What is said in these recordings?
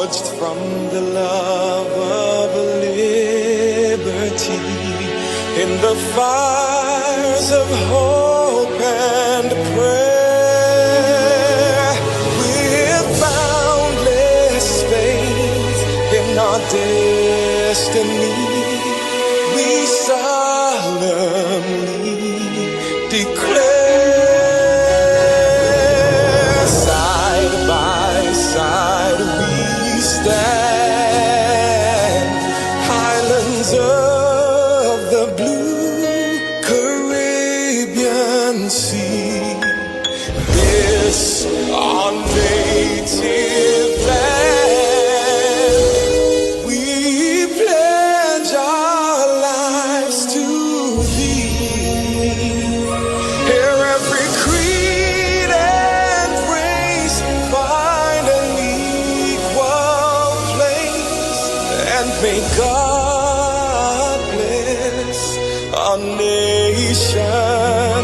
forged from the love of liberty in the fires of hope and prayer, with boundless faith in our destiny, we solemnly declare, side by side we stand, highlands of the blue Caribbean Sea, this our native land. We pledge our lives to thee. Here every creed and race find an equal place, and may God bless our nation.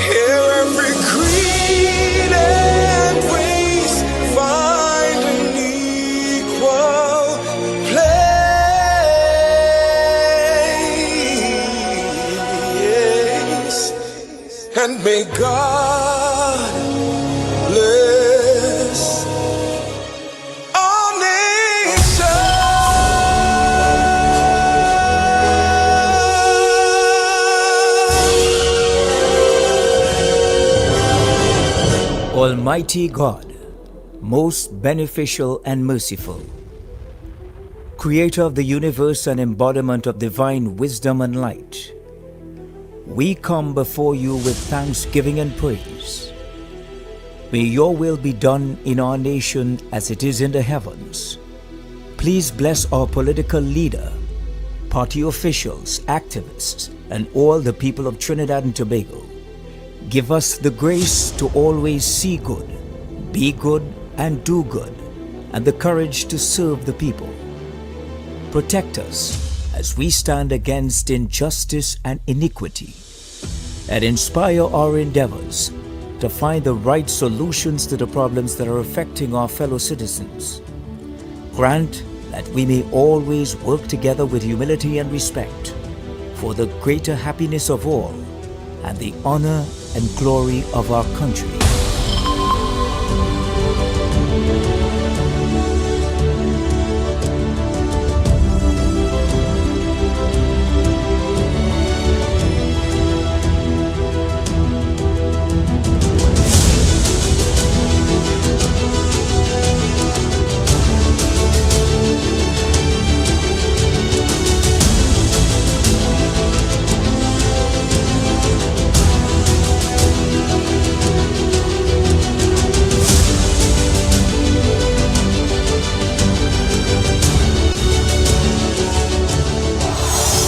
Here every creed and race find an equal place, and may God bless our nation. Almighty God, most beneficial and merciful, Creator of the universe and embodiment of divine wisdom and light, we come before you with thanksgiving and praise. May your will be done in our nation as it is in the heavens. Please bless our political leader, party officials, activists, and all the people of Trinidad and Tobago. Give us the grace to always see good, be good, and do good, and the courage to serve the people. Protect us as we stand against injustice and iniquity, and inspire our endeavors to find the right solutions to the problems that are affecting our fellow citizens. Grant that we may always work together with humility and respect for the greater happiness of all and the honor and glory of our country.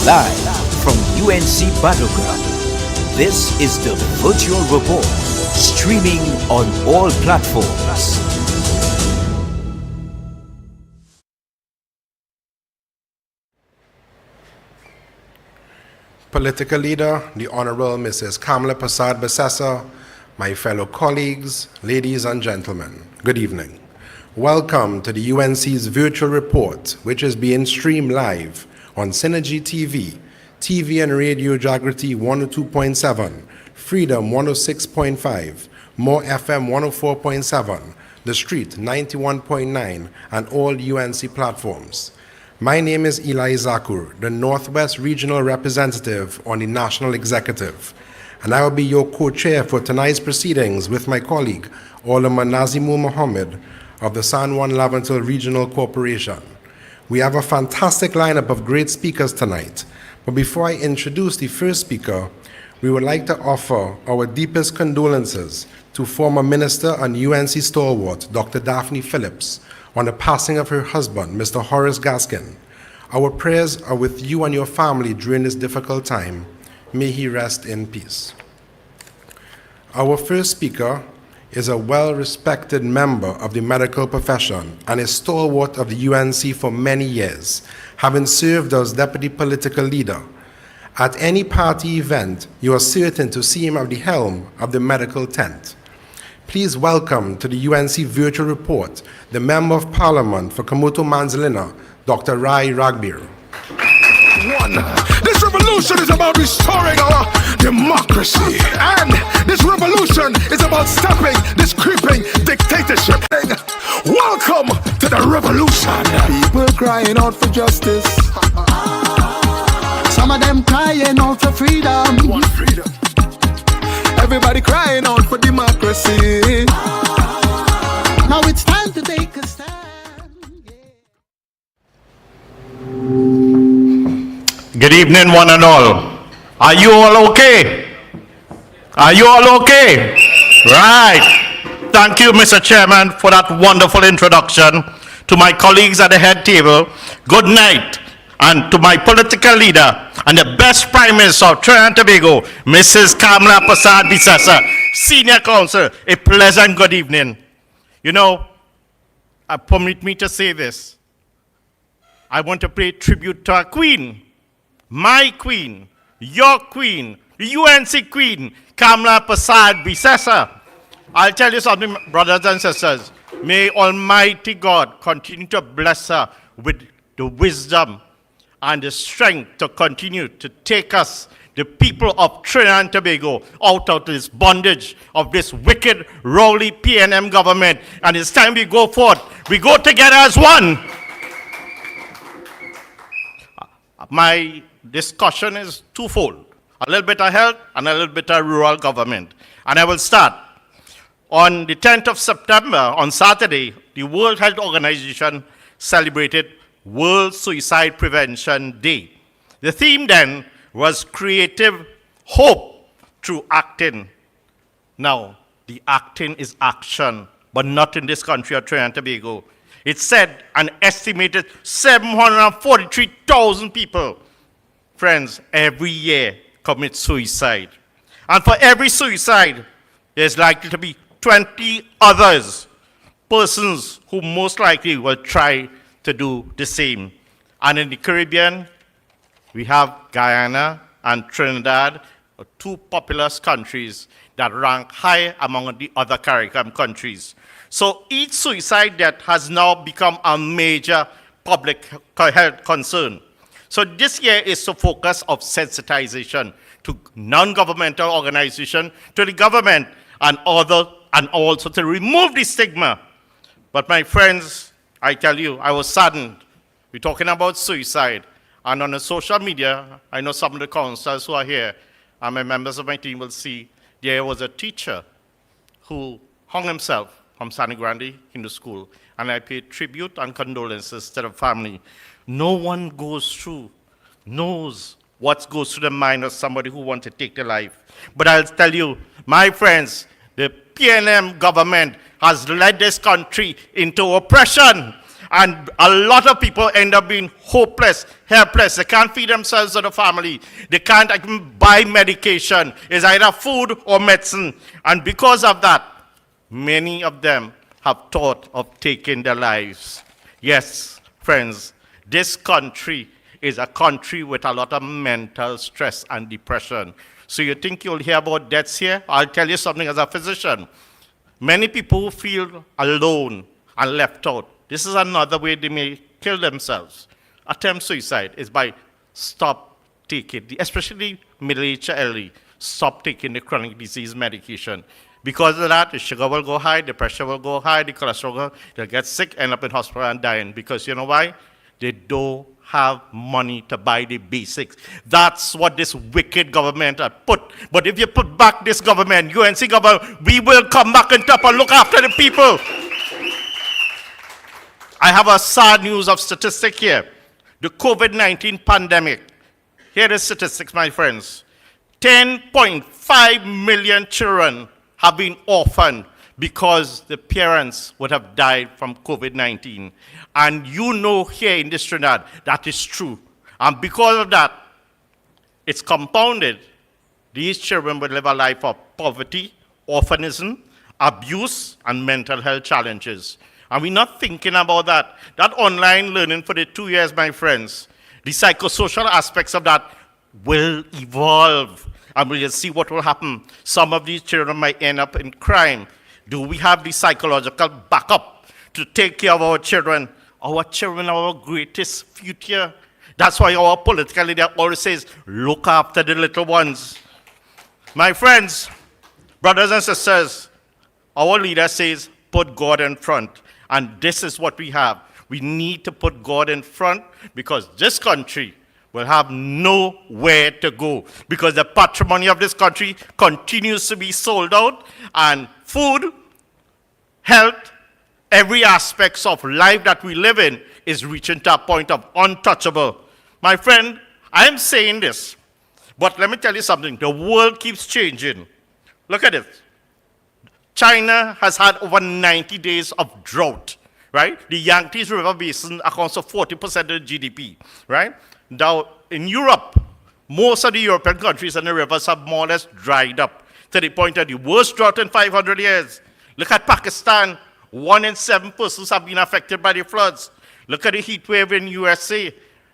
Live from UNC Battleground, this is the Virtual Report, streaming on all platforms. Political leader, the Honorable Mrs. Kamala Prasad Basessa, my fellow colleagues, ladies and gentlemen, good evening. Welcome to the UNC's Virtual Report, which is being streamed live on Synergy TV, TV and Radio Jagriti 102.7, Freedom 106.5, More FM 104.7, The Street 91.9, and all UNC platforms. My name is Eli Zakour, the Northwest Regional Representative on the National Executive, and I will be your co-chair for tonight's proceedings with my colleague, Alderman Nazeemool Mohammed of the San Juan Laventil Regional Corporation. We have a fantastic lineup of great speakers tonight, but before I introduce the first speaker, we would like to offer our deepest condolences to former Minister and UNC stalwart, Dr. Daphne Phillips, on the passing of her husband, Mr. Horace Gaskin. Our prayers are with you and your family during this difficult time. May he rest in peace. Our first speaker is a well-respected member of the medical profession and a stalwart of the UNC for many years, having served as deputy political leader. At any party event, you are certain to see him at the helm of the medical tent. Please welcome to the UNC Virtual Report the Member of Parliament for Kamuto Manzalina, Dr. Rai Ragbir. This revolution is about restoring our democracy, and this revolution is about stopping this creeping dictatorship. Welcome to the revolution. People crying out for justice. Some of them crying out for freedom. We want freedom. Everybody crying out for democracy. Now it's time to take a stand. Good evening, one and all. Are you all okay? Are you all okay? Right. Thank you, Mr. Chairman, for that wonderful introduction. To my colleagues at the head table, good night. And to my political leader and the best Prime Minister of Trinidad and Tobago, Mrs. Kamala Persad-Bissessar, Senior Counsel, a pleasant good evening. You know, permit me to say this. I want to pay tribute to our Queen. My queen, your queen, the UNC queen, Kamala Persad-Bissessar. I'll tell you something, brothers and sisters. May Almighty God continue to bless her with the wisdom and the strength to continue to take us, the people of Trinidad and Tobago, out of this bondage of this wicked, rowdy PNM government. And it's time we go forth. We go together as one. My discussion is twofold. A little bit of health and a little bit of rural government. And I will start. On the 10th of September, on Saturday, the World Health Organization celebrated World Suicide Prevention Day. The theme then was creative hope through acting. Now, the acting is action, but not in this country of Trinidad and Tobago. It said an estimated 743,000 people, friends, every year commit suicide. And for every suicide, there's likely to be 20 others, persons who most likely will try to do the same. And in the Caribbean, we have Guyana and Trinidad, two populous countries that rank high among the other Caribbean countries. So each suicide death has now become a major public health concern. So this year is the focus of sensitization to non-governmental organizations, to the government, and also to remove the stigma. But my friends, I tell you, I was saddened. We're talking about suicide. And on the social media, I know some of the councillors who are here, and my members of my team will see, there was a teacher who hung himself from San Grande Hindu School. And I paid tribute and condolences to the family. No one knows what goes through the mind of somebody who wants to take their life. But I'll tell you, my friends, the PNM government has led this country into oppression. And a lot of people end up being hopeless, helpless. They can't feed themselves or the family. They can't even buy medication. It's either food or medicine. And because of that, many of them have thought of taking their lives. Yes, friends, this country is a country with a lot of mental stress and depression. So you think you'll hear about deaths here? I'll tell you something as a physician. Many people feel alone and left out. This is another way they may kill themselves. Attempt suicide is by stop taking, especially middle-aged elderly, stop taking the chronic disease medication. Because of that, the sugar will go high, the pressure will go high, the cholesterol will go, they'll get sick, end up in hospital and dying. Because you know why? They don't have money to buy the basics. That's what this wicked government had put. But if you put back this government, UNC government, we will come back on top and look after the people. I have a sad news of statistic here. The COVID-19 pandemic. Here are the statistics, my friends. 10.5 million children have been orphaned because the parents would have died from COVID-19. And you know here in this Trinidad, that is true. And because of that, it's compounded. These children will live a life of poverty, orphanism, abuse, and mental health challenges. And we're not thinking about that. That online learning for the 2 years, my friends, the psychosocial aspects of that will evolve. And we'll see what will happen. Some of these children might end up in crime. Do we have the psychological backup to take care of our children? Our children are our greatest future. That's why our political leader always says, look after the little ones. My friends, brothers and sisters, our leader says, put God in front. And this is what we have. We need to put God in front because this country will have nowhere to go. Because the patrimony of this country continues to be sold out. And food, health, every aspect of life that we live in is reaching to a point of untouchable. My friend, I am saying this, but let me tell you something. The world keeps changing. Look at it. China has had over 90 days of drought, right? The Yangtze River Basin accounts for 40% of the GDP, right? Now, in Europe, most of the European countries and the rivers have more or less dried up to the point of the worst drought in 500 years. Look at Pakistan. 1 in 7 persons have been affected by the floods. Look at the heat wave in USA.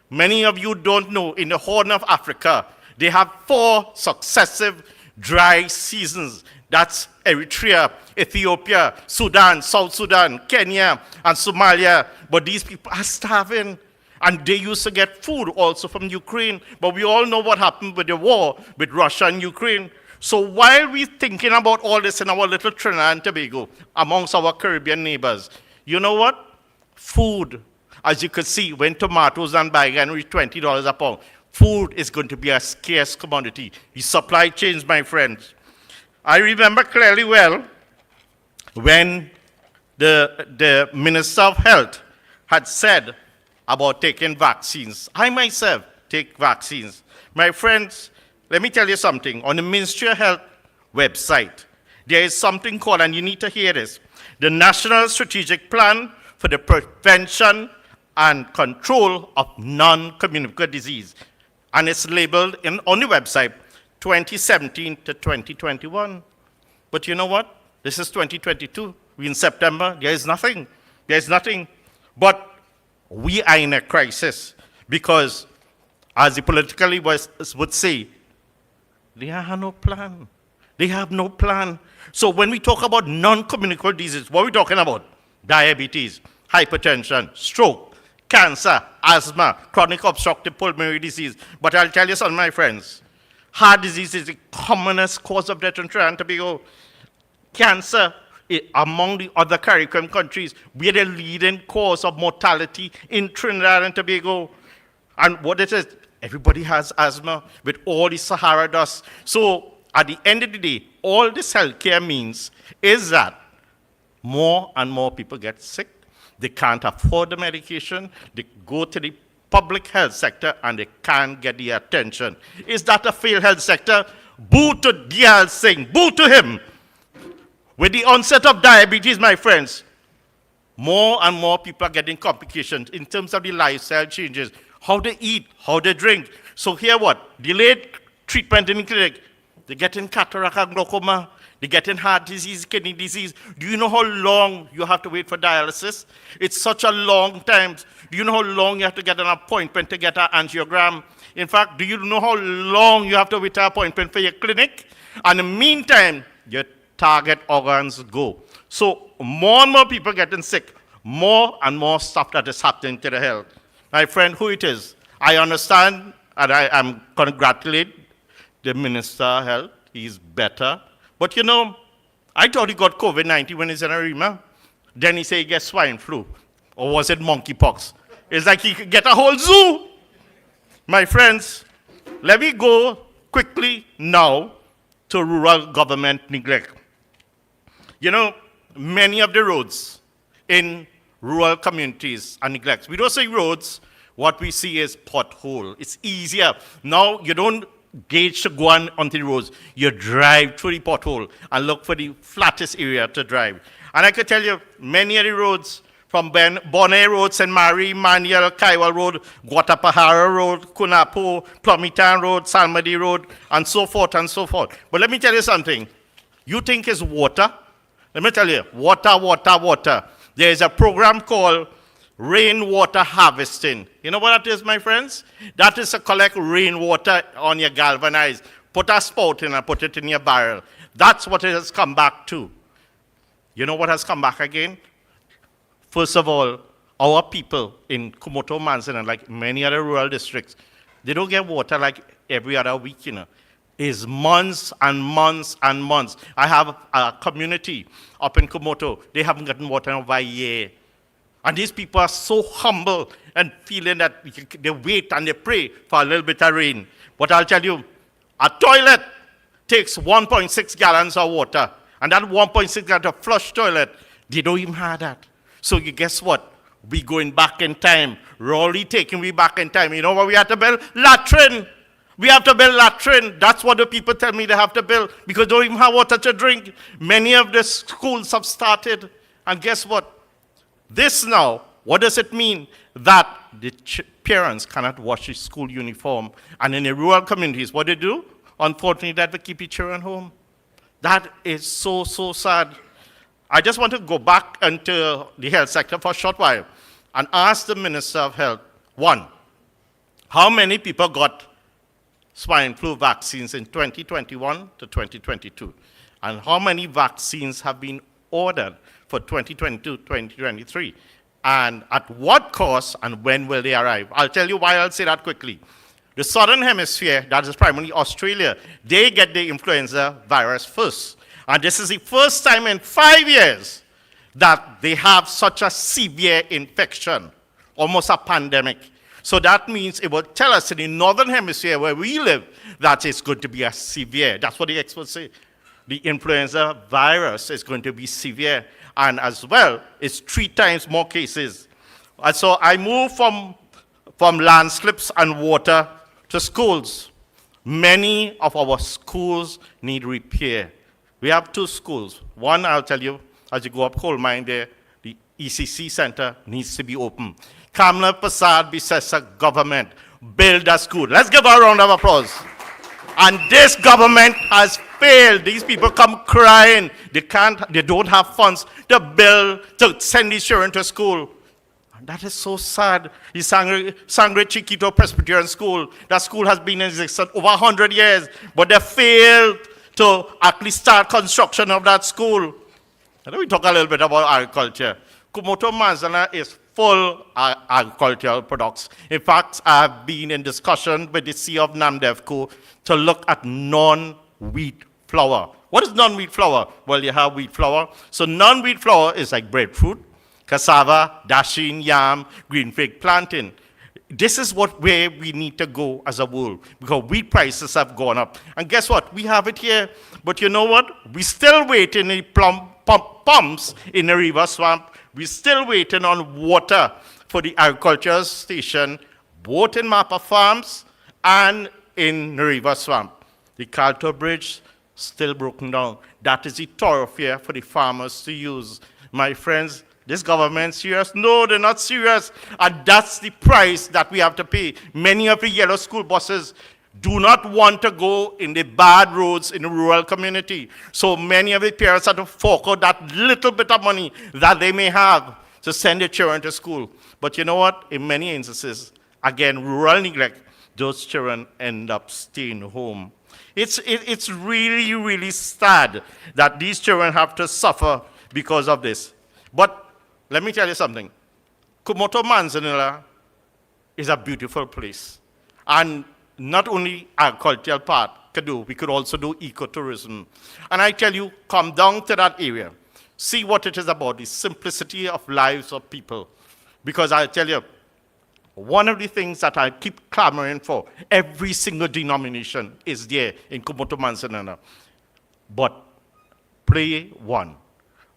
Many of you don't know, in the Horn of Africa, they have 4 successive dry seasons. That's Eritrea, Ethiopia, Sudan, South Sudan, Kenya, and Somalia. But these people are starving. And they used to get food also from Ukraine. But we all know what happened with the war with Russia and Ukraine. So while we're thinking about all this in our little Trinidad and Tobago, amongst our Caribbean neighbors, you know what? Food, as you can see, when tomatoes and bagan reach $20 a pound, food is going to be a scarce commodity. The supply chains, my friends. I remember clearly well when the Minister of Health had said about taking vaccines. I myself take vaccines. My friends, let me tell you something. On the Ministry of Health website, there is something called, and you need to hear this, the National Strategic Plan for the Prevention and Control of Non-Communicable Disease. And it's labeled on the website 2017 to 2021. But you know what? This is 2022. We're in September. There is nothing. There is nothing. But we are in a crisis because, as the political leaders would say, they have no plan. They have no plan. So when we talk about non-communicable diseases, what are we talking about? Diabetes, hypertension, stroke, cancer, asthma, chronic obstructive pulmonary disease. But I'll tell you something, my friends. Heart disease is the commonest cause of death in Trinidad and Tobago. Cancer, among the other Caribbean countries, we are the leading cause of mortality in Trinidad and Tobago. And what it is, everybody has asthma with all the Sahara dust. So at the end of the day, all this healthcare means is that more and more people get sick. They can't afford the medication. They go to the public health sector and they can't get the attention. Is that a failed health sector? Boo to Indarsingh. Boo to him. With the onset of diabetes, my friends, more and more people are getting complications in terms of the lifestyle changes, how they eat, how they drink. So here what? Delayed treatment in the clinic. They're getting cataract and glaucoma. They're getting heart disease, kidney disease. Do you know how long you have to wait for dialysis? It's such a long time. Do you know how long you have to get an appointment to get an angiogram? In fact, do you know how long you have to wait an appointment for your clinic? And in the meantime, your target organs go. So more and more people getting sick. More and more stuff that is happening to the health. My friend, who it is, I understand, and I am congratulate the Minister of Health. He's better. But you know, I thought he got COVID-19 when he's in Arima. Then he said he gets swine flu. Or was it monkeypox? It's like he could get a whole zoo. My friends, let me go quickly now to rural government neglect. You know, many of the roads in rural communities are neglected. We don't say roads. What we see is pothole. It's easier. Now you don't gauge to go on onto the roads. You drive through the pothole and look for the flattest area to drive. And I can tell you, many of the roads, from Bonnet Road, St. Mary, Manuel, Kaiwal Road, Guatapahara Road, Kunapo, Plumitan Road, Salmadi Road, and so forth and so forth. But let me tell you something. You think it's water? Let me tell you, water, water, water. There is a program called rainwater harvesting. You know what that is, my friends? That is to collect rainwater on your galvanized. Put a spout in and put it in your barrel. That's what it has come back to. You know what has come back again? First of all, our people in Kumoto, Manzanar, like many other rural districts, they don't get water like every other week, It's months and months and months. I have a community up in Kumoto. They haven't gotten water in over a year. And these people are so humble and feeling that they wait and they pray for a little bit of rain. But I'll tell you, a toilet takes 1.6 gallons of water. And that 1.6 gallons of flush toilet, they don't even have that. So you guess what? We going back in time. Rolly taking we back in time. You know what we have to build? Latrine. We have to build latrine. That's what the people tell me they have to build because they don't even have water to drink. Many of the schools have started. And guess what? This now, what does it mean? That the parents cannot wash the school uniform. And in the rural communities, what they do? Unfortunately, that they keep the children home. That is so, so sad. I just want to go back into the health sector for a short while and ask the Minister of Health, one, how many people got swine flu vaccines in 2021 to 2022? And how many vaccines have been ordered for 2022, 2023? And at what cost and when will they arrive? I'll tell you why I'll say that quickly. The Southern Hemisphere, that is primarily Australia, they get the influenza virus first. And this is the first time in 5 years that they have such a severe infection, almost a pandemic. So that means it will tell us in the Northern Hemisphere where we live that it's going to be a severe. That's what the experts say. The influenza virus is going to be severe. And as well, it's 3 times more cases. And so I move from landslips and water to schools. Many of our schools need repair. We have 2 schools. One, I'll tell you, as you go up Coal Mine there, the ECC Center needs to be open. Kamla Prasad Bisesa government build a school. Let's give her a round of applause. And this government has failed. These people come crying. They don't have funds to build, to send these children to school. And that is so sad. The Sangre Chiquito Presbyterian School, that school has been in existence over 100 years, but they failed to actually start construction of that school. And then we talk a little bit about agriculture. Kumoto Manzanar is full of agricultural products. In fact, I've been in discussion with the CEO of Namdevco to look at non-wheat flour. What is non-wheat flour? Well, you have wheat flour. So non-wheat flour is like breadfruit, cassava, dasheen, yam, green fig, plantain. This is where we need to go as a world because wheat prices have gone up. And guess what? We have it here. But you know what? We still waiting in the pumps in the river swamp. We're still waiting on water for the agricultural station, both in Mapa Farms and in the river swamp. The Calto Bridge still broken down. That is the thoroughfare for the farmers to use. My friends, this government serious? No, they're not serious. And that's the price that we have to pay. Many of the yellow school buses do not want to go in the bad roads in the rural community. So many of the parents have to fork out that little bit of money that they may have to send their children to school. But you know what? In many instances, again, rural neglect, those children end up staying home. It's really, really sad that these children have to suffer because of this. But let me tell you something. Kumoto Manzanar is a beautiful place. And not only agricultural part could do, we could also do ecotourism. And I tell you, come down to that area. See what it is about, the simplicity of lives of people. Because I tell you, one of the things that I keep clamoring for, every single denomination is there in Kumoto Manzanar. But play one.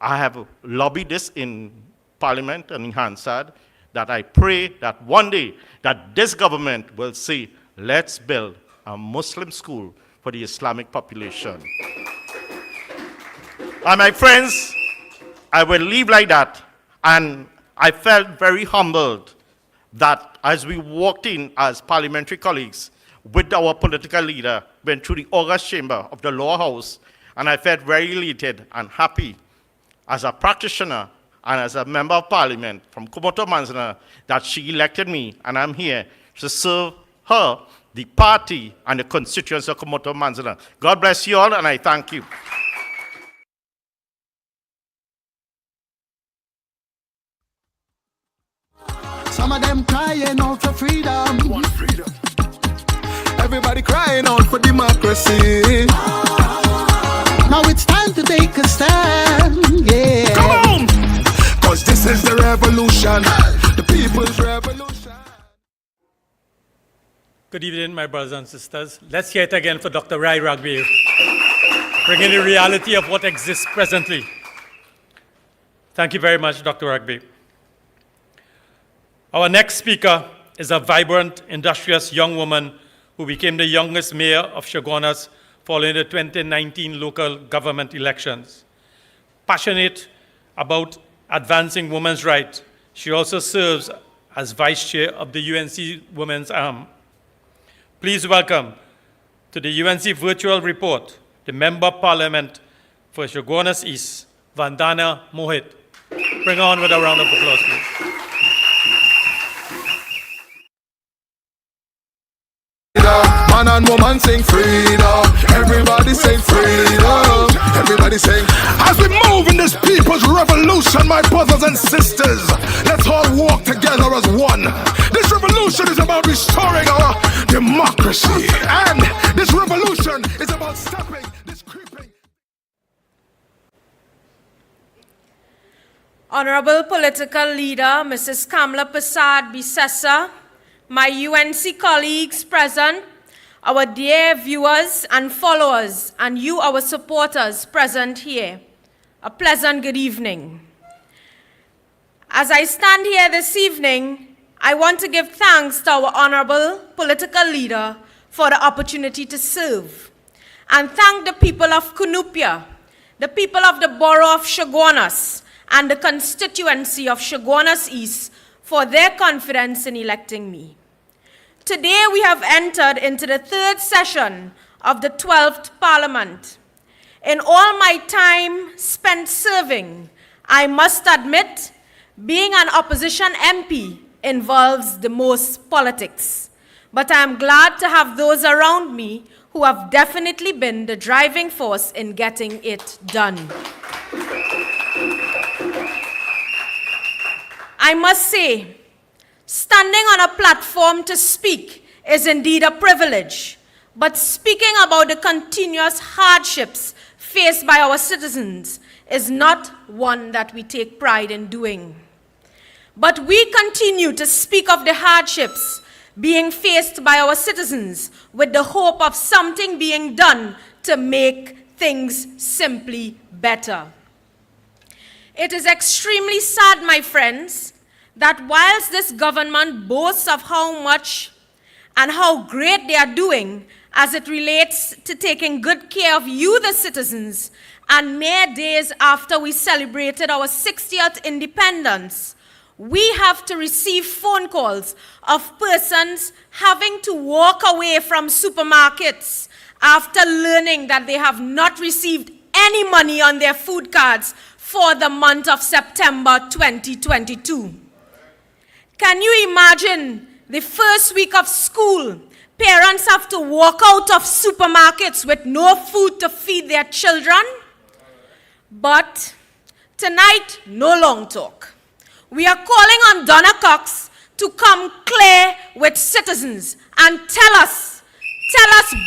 I have lobbied this in Parliament and in Hansard, that I pray that one day that this government will say, let's build a Muslim school for the Islamic population. And my friends, I will leave like that. And I felt very humbled that as we walked in as parliamentary colleagues with our political leader, went through the August chamber of the lower house, and I felt very elated and happy as a practitioner and as a member of parliament from Kumoto Manzanar that she elected me, and I'm here to serve her, the party, and the constituents of Kumoto Manzanar. God bless you all, and I thank you. Some of them crying out for freedom. Want freedom. Everybody crying out for democracy. Now it's time to take a stand, yeah. Come on! Cause this is the revolution, the people's revolution. Good evening, my brothers and sisters. Let's hear it again for Dr. Rai Ragbir, bringing the reality of what exists presently. Thank you very much, Dr. Ragbir. Our next speaker is a vibrant, industrious young woman who became the youngest mayor of Chaguanas following the 2019 local government elections. Passionate about advancing women's rights, she also serves as vice chair of the UNC Women's Arm. Please welcome to the UNC Virtual Report, the Member of Parliament for Chaguanas East, Vandana Mohit. Bring her on with a round of applause, please. Man and woman sing freedom. Everybody sing freedom. Everybody sing. As we move in this people's revolution, my brothers and sisters, let's all walk together as one. This revolution is about restoring our democracy. And this revolution is about stopping this creeping. Honorable Political Leader, Mrs. Kamla Prasad Bisesa, my UNC colleagues present, our dear viewers and followers, and you, our supporters present here, a pleasant good evening. As I stand here this evening, I want to give thanks to our honorable political leader for the opportunity to serve, and thank the people of Cunupia, the people of the borough of Chaguanas, and the constituency of Chaguanas East for their confidence in electing me. Today we have entered into the third session of the 12th Parliament. In all my time spent serving, I must admit, being an opposition MP involves the most politics. But I am glad to have those around me who have definitely been the driving force in getting it done. I must say, standing on a platform to speak is indeed a privilege, but speaking about the continuous hardships faced by our citizens is not one that we take pride in doing. But we continue to speak of the hardships being faced by our citizens with the hope of something being done to make things simply better. It is extremely sad, my friends, that whilst this government boasts of how much and how great they are doing as it relates to taking good care of you, the citizens, and mere days after we celebrated our 60th independence, we have to receive phone calls of persons having to walk away from supermarkets after learning that they have not received any money on their food cards for the month of September 2022. Can you imagine the first week of school, parents have to walk out of supermarkets with no food to feed their children? But tonight, no long talk. We are calling on Donna Cox to come clear with citizens and tell us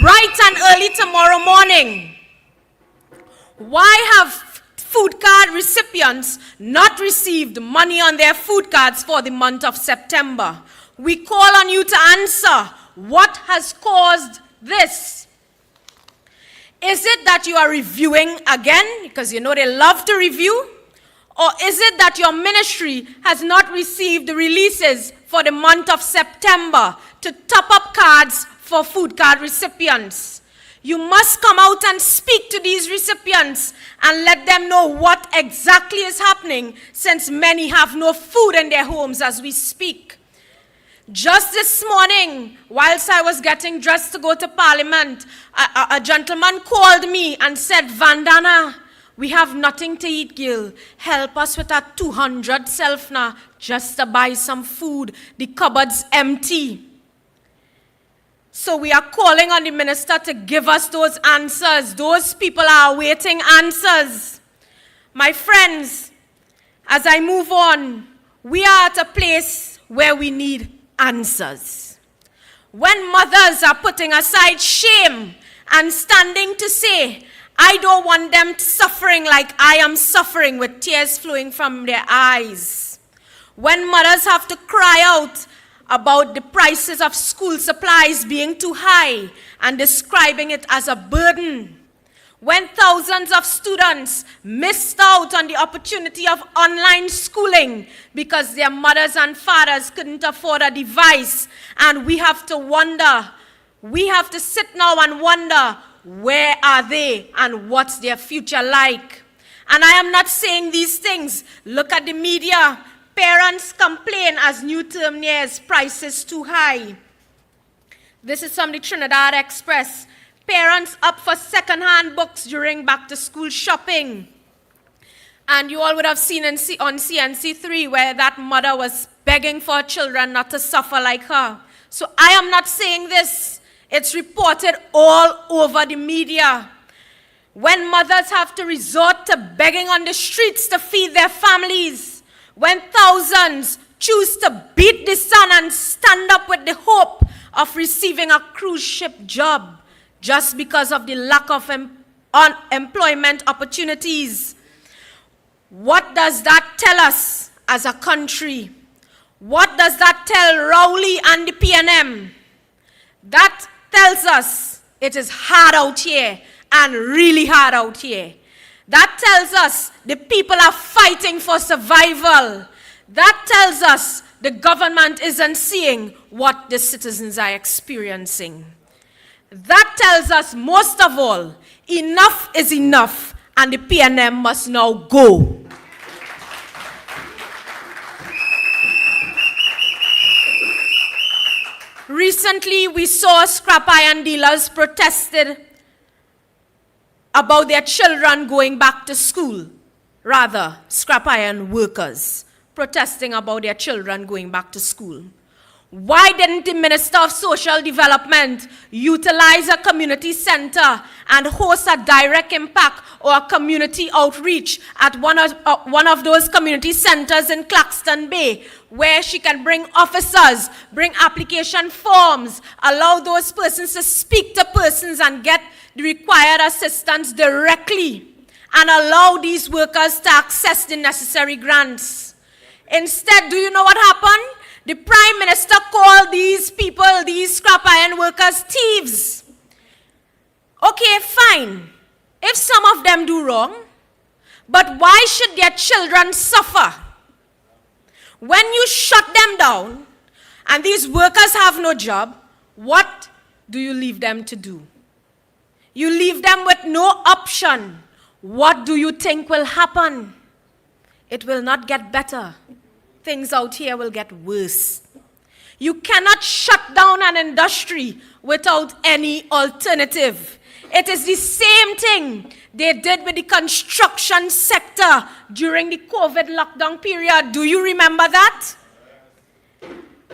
bright and early tomorrow morning, why have food card recipients not received money on their food cards for the month of September? We call on you to answer what has caused this. Is it that you are reviewing again, because you know they love to review? Or is it that your ministry has not received the releases for the month of September to top up cards for food card recipients? You must come out and speak to these recipients and let them know what exactly is happening, since many have no food in their homes as we speak. Just this morning, whilst I was getting dressed to go to Parliament, a gentleman called me and said, Vandana, we have nothing to eat, girl. Help us with our 200 self now, just to buy some food. The cupboard's empty. So we are calling on the minister to give us those answers. Those people are awaiting answers. My friends, as I move on, we are at a place where we need answers. When mothers are putting aside shame and standing to say, I don't want them suffering like I am suffering with tears flowing from their eyes. When mothers have to cry out about the prices of school supplies being too high and describing it as a burden. When thousands of students missed out on the opportunity of online schooling because their mothers and fathers couldn't afford a device, and we have to sit now and wonder, where are they and what's their future like? And I am not saying these things. Look at the media. Parents complain as new term nears, prices too high. This is from the Trinidad Express. Parents up for second-hand books during back-to-school shopping. And you all would have seen on CNC3 where that mother was begging for children not to suffer like her. So I am not saying this. It's reported all over the media. When mothers have to resort to begging on the streets to feed their families, when thousands choose to beat the sun and stand up with the hope of receiving a cruise ship job just because of the lack of employment opportunities, what does that tell us as a country? What does that tell Rowley and the PNM? That tells us it is hard out here and really hard out here. That tells us the people are fighting for survival. That tells us the government isn't seeing what the citizens are experiencing. That tells us, most of all, enough is enough and the PNM must now go. Recently, we saw scrap iron dealers protested about their children going back to school. Rather, scrap iron workers protesting about their children going back to school. Why didn't the Minister of Social Development utilize a community center and host a direct impact or a community outreach at one of those community centers in Claxton Bay, where she can bring officers, bring application forms, allow those persons to speak to persons and get the required assistance directly, and allow these workers to access the necessary grants? Instead, do you know what happened? The Prime Minister called these people, these scrap iron workers, thieves. Okay, fine, if some of them do wrong, but why should their children suffer? When you shut them down and these workers have no job, what do you leave them to do? You leave them with no option. What do you think will happen? It will not get better. Things out here will get worse. You cannot shut down an industry without any alternative. It is the same thing they did with the construction sector during the COVID lockdown period. Do you remember that?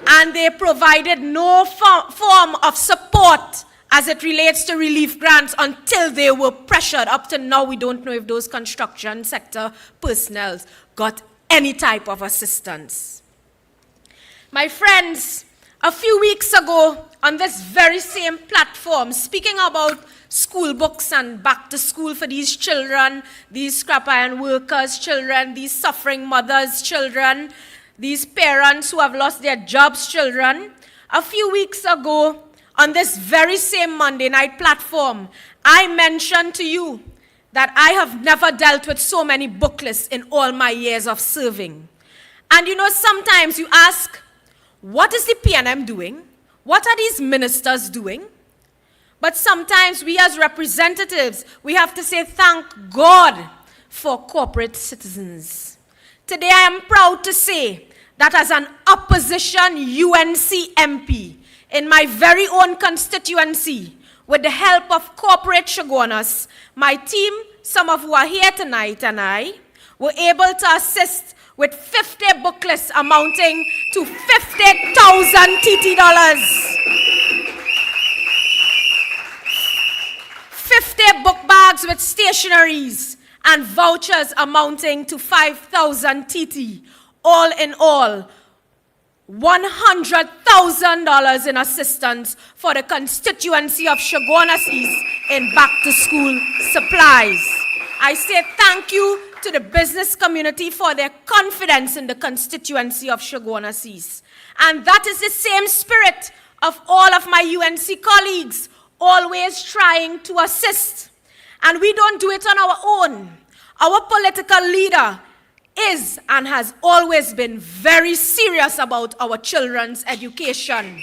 And they provided no form of support as it relates to relief grants until they were pressured. Up to now, we don't know if those construction sector personnel got any type of assistance. My friends, a few weeks ago on this very same platform, speaking about school books and back to school for these children, these scrap iron workers' children, these suffering mothers' children, these parents who have lost their jobs' children, a few weeks ago on this very same Monday night platform, I mentioned to you that I have never dealt with so many book lists in all my years of serving. And you know, sometimes you ask, what is the PNM doing? What are these ministers doing? But sometimes we as representatives, we have to say thank God for corporate citizens. Today I am proud to say that as an opposition UNC MP in my very own constituency, with the help of corporate Shogunas, my team, some of who are here tonight, and I, were able to assist with 50 booklets amounting to 50,000 TT dollars. 50 book bags with stationaries and vouchers amounting to 5,000 TT. All in all, $100,000 in assistance for the constituency of Chaguanas East in back-to-school supplies. I say thank you to the business community for their confidence in the constituency of Chaguanas East. And that is the same spirit of all of my UNC colleagues, always trying to assist. And we don't do it on our own. Our political leader is and has always been very serious about our children's education.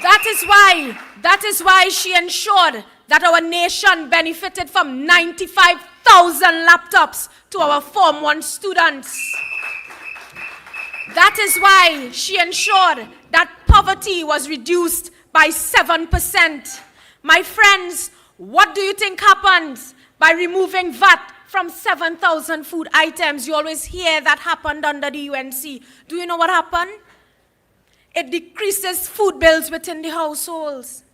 That is why she ensured that our nation benefited from 95,000 laptops to our Form 1 students. That is why she ensured that poverty was reduced by 7%. My friends, what do you think happens by removing VAT from 7,000 food items? You always hear that happened under the UNC. Do you know what happened? It decreases food bills within the households.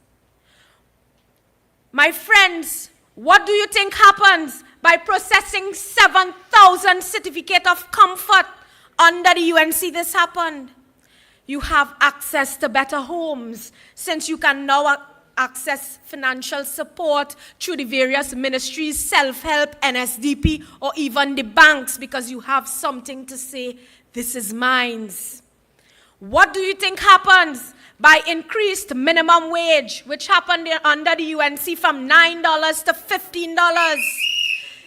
My friends, what do you think happens by processing 7,000 certificate of comfort under the UNC? This happened. You have access to better homes, since you can now access financial support through the various ministries, self-help, NSDP, or even the banks, because you have something to say, this is mine. What do you think happens by increased minimum wage, which happened under the UNC from $9 to $15?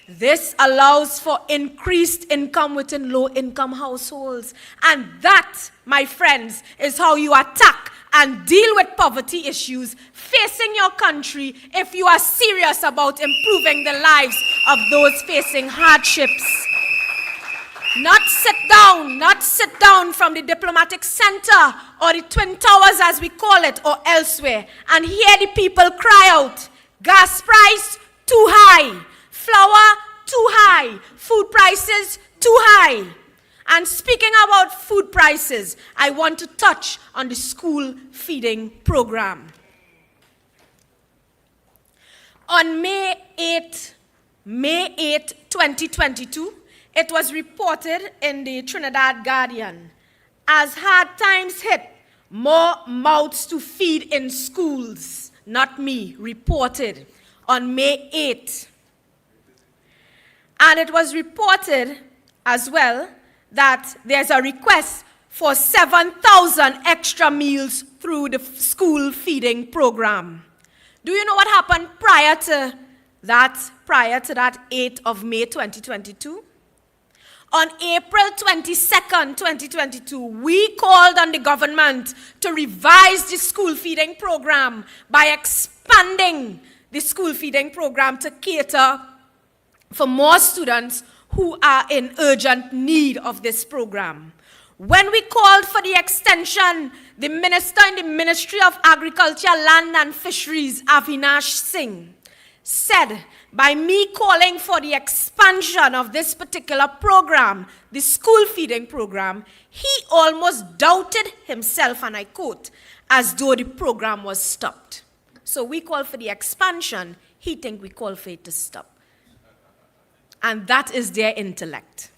This allows for increased income within low-income households. And that, my friends, is how you attack and deal with poverty issues facing your country if you are serious about improving the lives of those facing hardships. Not sit down from the diplomatic center or the Twin Towers as we call it, or elsewhere, and hear the people cry out, gas price too high, flour too high, food prices too high. And speaking about food prices, I want to touch on the school feeding program. On May 8, 2022, it was reported in the Trinidad Guardian, as hard times hit, more mouths to feed in schools, not me, reported on May 8. And it was reported as well that there's a request for 7,000 extra meals through the school feeding program. Do you know what happened prior to that 8th of May 2022? On April 22nd, 2022, we called on the government to revise the school feeding program by expanding the school feeding program to cater for more students who are in urgent need of this program. When we called for the extension, the minister in the Ministry of Agriculture, Land and Fisheries, Avinash Singh, said, by me calling for the expansion of this particular program, the school feeding program, he almost doubted himself, and I quote, as though the program was stopped. So we call for the expansion, he think we call for it to stop. And that is their intellect.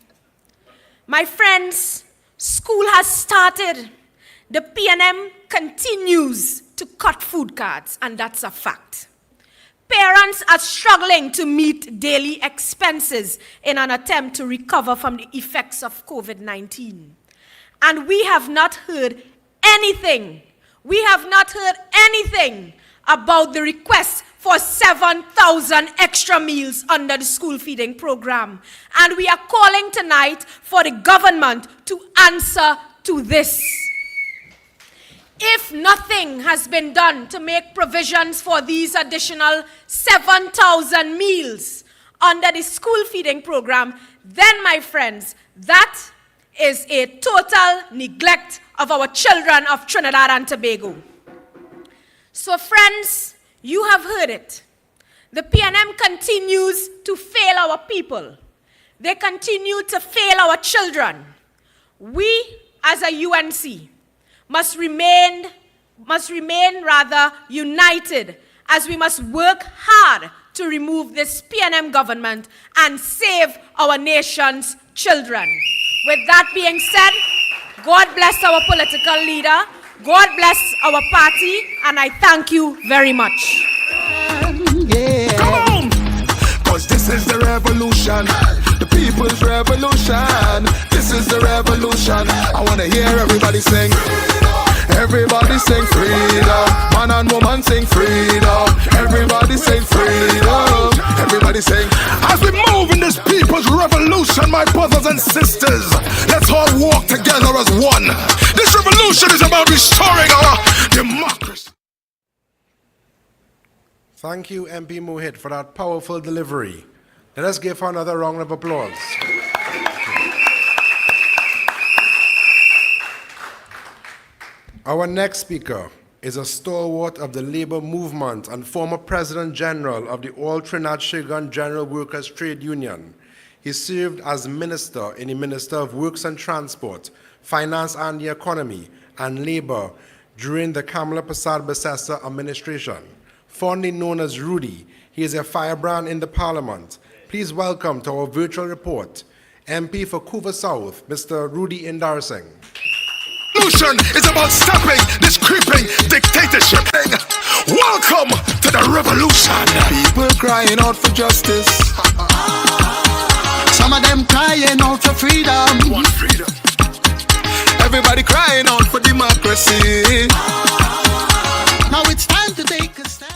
My friends, school has started. The PNM continues to cut food cards, and that's a fact. Parents are struggling to meet daily expenses in an attempt to recover from the effects of COVID-19. And we have not heard anything. We have not heard anything about the request for 7,000 extra meals under the school feeding program. And we are calling tonight for the government to answer to this. If nothing has been done to make provisions for these additional 7,000 meals under the school feeding program, then, my friends, that is a total neglect of our children of Trinidad and Tobago. So, friends, you have heard it. The PNM continues to fail our people. They continue to fail our children. We, as a UNC, must remain united, as we must work hard to remove this PNM government and save our nation's children. With that being said, God bless our political leader. God bless our party. And I thank you very much. Come on! Cause this is the revolution, the people's revolution. This is the revolution. I wanna hear everybody sing. Everybody sing freedom. Man and woman sing freedom. Everybody sing freedom. Everybody sing. As we move in this people's revolution, my brothers and sisters, let's all walk together as one. This revolution is about restoring our democracy. Thank you, MP Mohit, for that powerful delivery. Let us give her another round of applause. Our next speaker is a stalwart of the labor movement and former President General of the All Trinidad Sugar and General Workers Trade Union. He served as Minister in the Minister of Works and Transport, Finance and the Economy, and Labor during the Kamala Persad-Bissessar administration. Fondly known as Rudy, he is a firebrand in the Parliament. Please welcome to our virtual report, MP for Couva South, Mr. Rudy Indarsingh. Revolution is about stopping this creeping dictatorship. Welcome to the revolution. People crying out for justice. Some of them crying out for freedom. Want freedom. Everybody crying out for democracy. Now it's time to take a stand.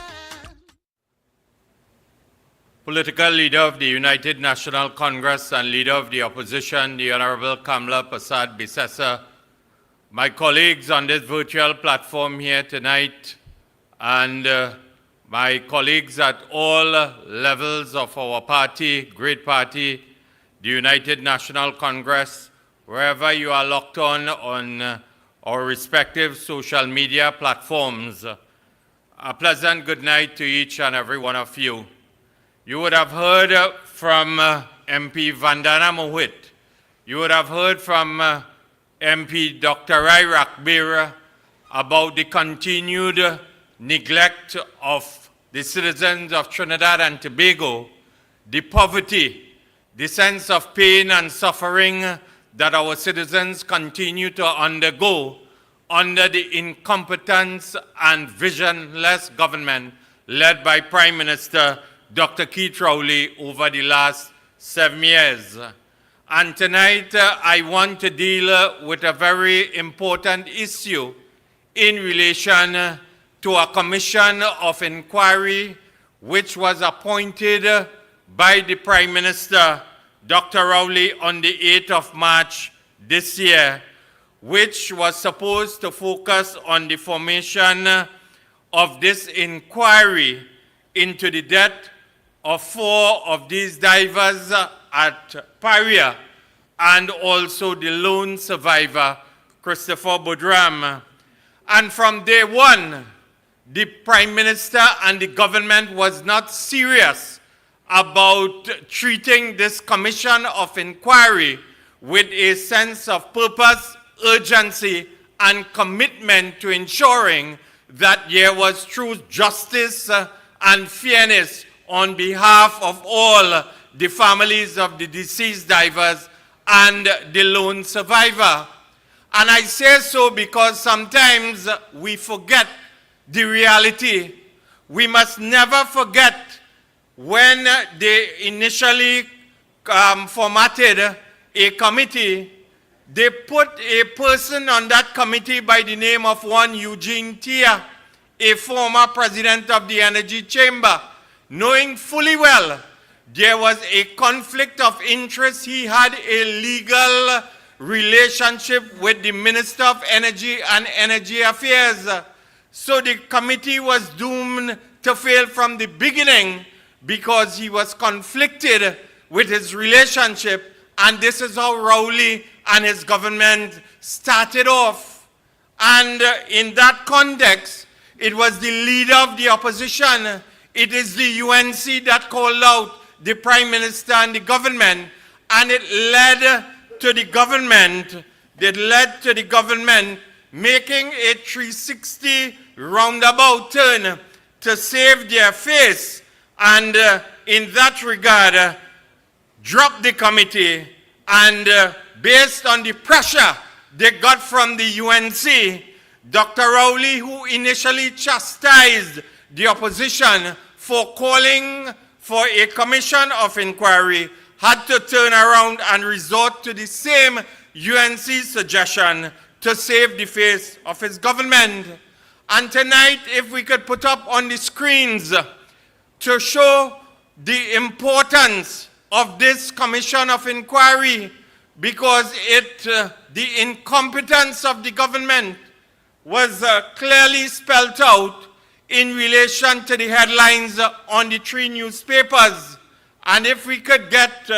Political leader of the United National Congress and leader of the opposition, the Honorable Kamala Persad-Bissessar, my colleagues on this virtual platform here tonight, and my colleagues at all levels of our party, great party, the United National Congress, wherever you are locked on our respective social media platforms, a pleasant good night to each and every one of you. You would have heard from MP Vandana Mohit. You would have heard from MP Dr. Rai Ragbir about the continued neglect of the citizens of Trinidad and Tobago, the poverty, the sense of pain and suffering that our citizens continue to undergo under the incompetence and visionless government led by Prime Minister Dr. Keith Rowley over the last 7 years. And tonight, I want to deal with a very important issue in relation to a commission of inquiry which was appointed by the Prime Minister, Dr. Rowley, on the 8th of March this year, which was supposed to focus on the formation of this inquiry into the death of 4 of these divers at Paria, and also the lone survivor, Christopher Boudram. And from day one, the Prime Minister and the government was not serious about treating this commission of inquiry with a sense of purpose, urgency, and commitment to ensuring that there was true justice and fairness on behalf of all the families of the deceased divers and the lone survivor. And I say so because sometimes we forget the reality. We must never forget when they initially formatted a committee, they put a person on that committee by the name of one Eugene Tia, a former president of the Energy Chamber, knowing fully well there was a conflict of interest. He had a legal relationship with the Minister of Energy and Energy Affairs. So the committee was doomed to fail from the beginning because he was conflicted with his relationship, and this is how Rowley and his government started off. And in that context, it was the leader of the opposition, it is the UNC that called out the Prime Minister and the government, and it led to the government making a 360 roundabout turn to save their face, and in that regard, dropped the committee, and based on the pressure they got from the UNC, Dr. Rowley, who initially chastised the opposition for calling for a commission of inquiry, had to turn around and resort to the same UNC suggestion to save the face of his government. And tonight, if we could put up on the screens to show the importance of this commission of inquiry, because the incompetence of the government was clearly spelled out in relation to the headlines on the 3 newspapers. And if we could get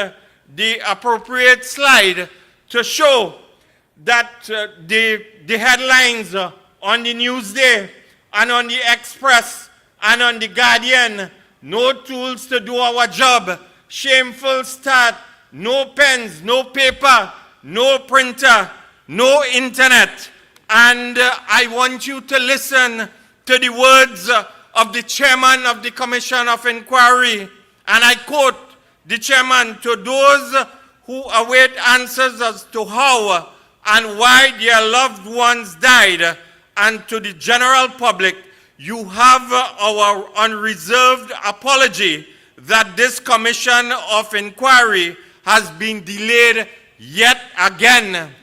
the appropriate slide to show that the headlines on the Newsday and on the Express and on the Guardian, no tools to do our job, shameful start, no pens, no paper, no printer, no internet. And I want you to listen to the words of the chairman of the Commission of Inquiry. And I quote the chairman: "To those who await answers as to how and why their loved ones died, and to the general public, you have our unreserved apology that this commission of inquiry has been delayed yet again."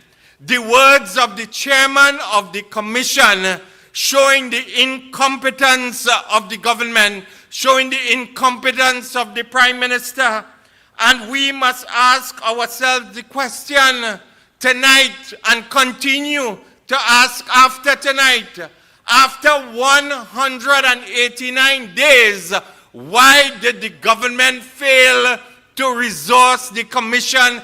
The words of the chairman of the commission showing the incompetence of the government, showing the incompetence of the Prime Minister. And we must ask ourselves the question tonight and continue to ask after tonight. After 189 days, why did the government fail to resource the commission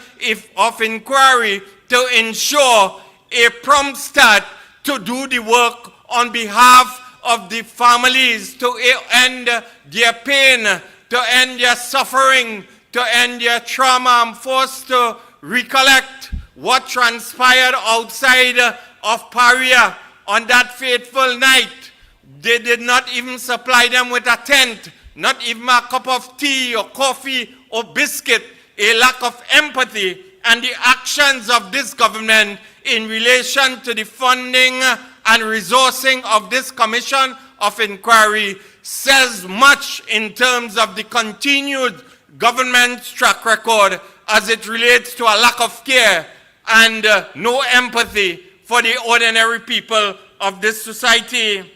of inquiry to ensure a prompt start to do the work on behalf of the families, to end their pain, to end their suffering, to end their trauma? I'm forced to recollect what transpired outside of Paria on that fateful night. They did not even supply them with a tent, not even a cup of tea or coffee or biscuit. A lack of empathy and the actions of this government in relation to the funding and resourcing of this commission of inquiry says much in terms of the continued government's track record as it relates to a lack of care and no empathy for the ordinary people of this society.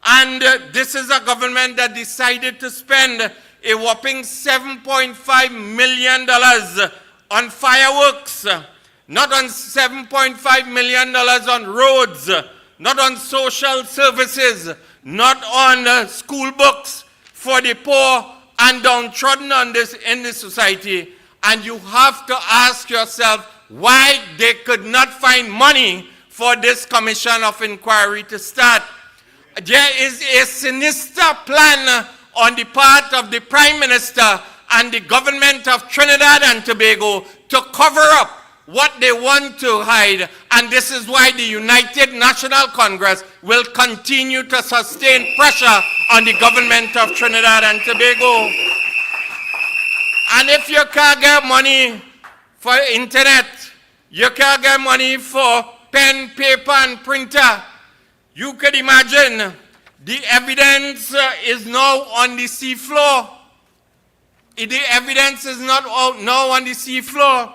And this is a government that decided to spend a whopping $7.5 million on fireworks, not on $7.5 million on roads, not on social services, not on school books for the poor and downtrodden in this society. And you have to ask yourself why they could not find money for this commission of inquiry to start. There is a sinister plan on the part of the Prime Minister and the government of Trinidad and Tobago to cover up what they want to hide. And this is why the United National Congress will continue to sustain pressure on the government of Trinidad and Tobago. And if you can't get money for internet, you can't get money for pen, paper, and printer, you could imagine the evidence is now on the seafloor. The evidence is not now on the seafloor.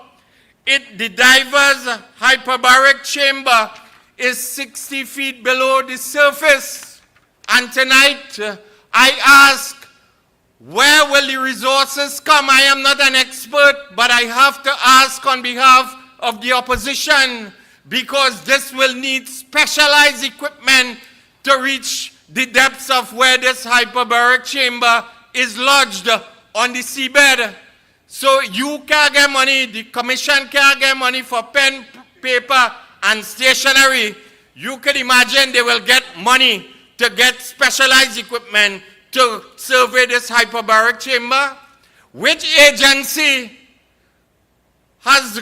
The diver's hyperbaric chamber is 60 feet below the surface. And tonight, I ask, where will the resources come? I am not an expert, but I have to ask on behalf of the opposition, because this will need specialized equipment to reach the depths of where this hyperbaric chamber is lodged on the seabed. So you can't get money, the commission can't get money for pen, paper, and stationery. You can imagine they will get money to get specialized equipment to survey this hyperbaric chamber. Which agency has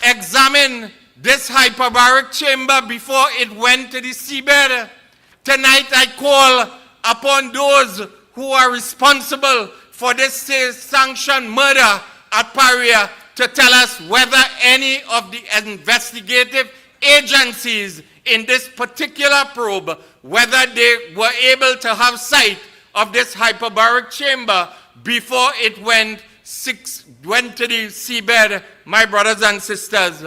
examined this hyperbaric chamber before it went to the seabed? Tonight I call upon those who are responsible for this sanctioned murder at Paria to tell us whether any of the investigative agencies in this particular probe, whether they were able to have sight of this hyperbaric chamber before it went to the seabed, my brothers and sisters.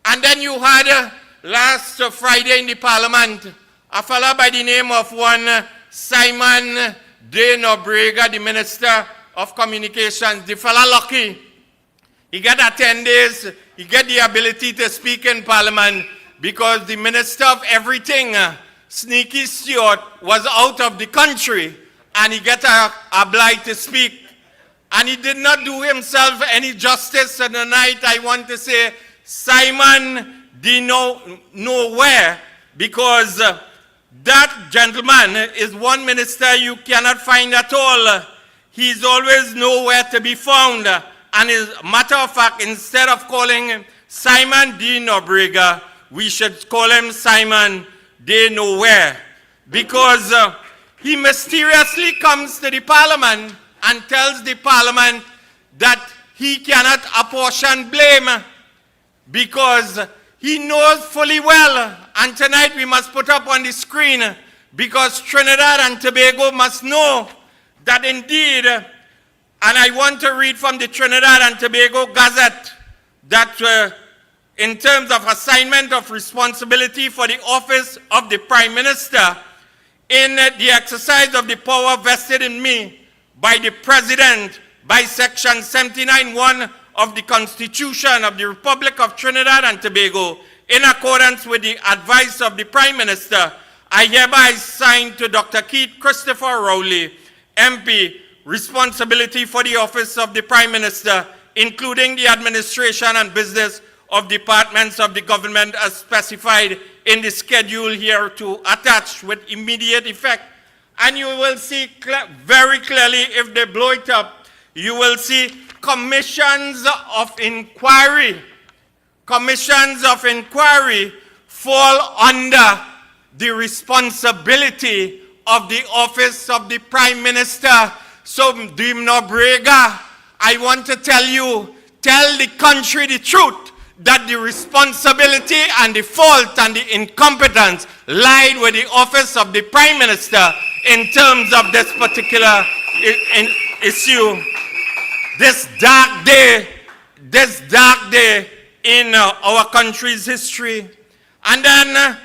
And then you had last Friday in the Parliament, a fellow by the name of one Simon De Nobrega, the Minister of Communications. The fellow lucky. He got 10 days, he get the ability to speak in Parliament because the Minister of Everything, Sneaky Stewart, was out of the country and he got obliged to speak. And he did not do himself any justice. And tonight I want to say, Simon did nowhere, because that gentleman is one minister you cannot find at all. He's always nowhere to be found. And as a matter of fact, instead of calling him Simon D. Nobrega, we should call him Simon De Nowhere, because he mysteriously comes to the Parliament and tells the Parliament that he cannot apportion blame because he knows fully well, and tonight we must put up on the screen, because Trinidad and Tobago must know that indeed, and I want to read from the Trinidad and Tobago Gazette, that in terms of assignment of responsibility for the office of the Prime Minister, in the exercise of the power vested in me by the President by Section 79(1) of the Constitution of the Republic of Trinidad and Tobago, in accordance with the advice of the Prime Minister, I hereby assign to Dr. Keith Christopher Rowley, MP, responsibility for the office of the Prime Minister, including the administration and business of departments of the government as specified in the schedule here to attach with immediate effect. And you will see very clearly, if they blow it up, you will see commissions of inquiry. Commissions of inquiry fall under the responsibility of the office of the Prime Minister. So, Dim Nobrega, I want to tell you, tell the country the truth, that the responsibility and the fault and the incompetence lied with the office of the Prime Minister in terms of this particular issue. This dark day in our country's history. And then,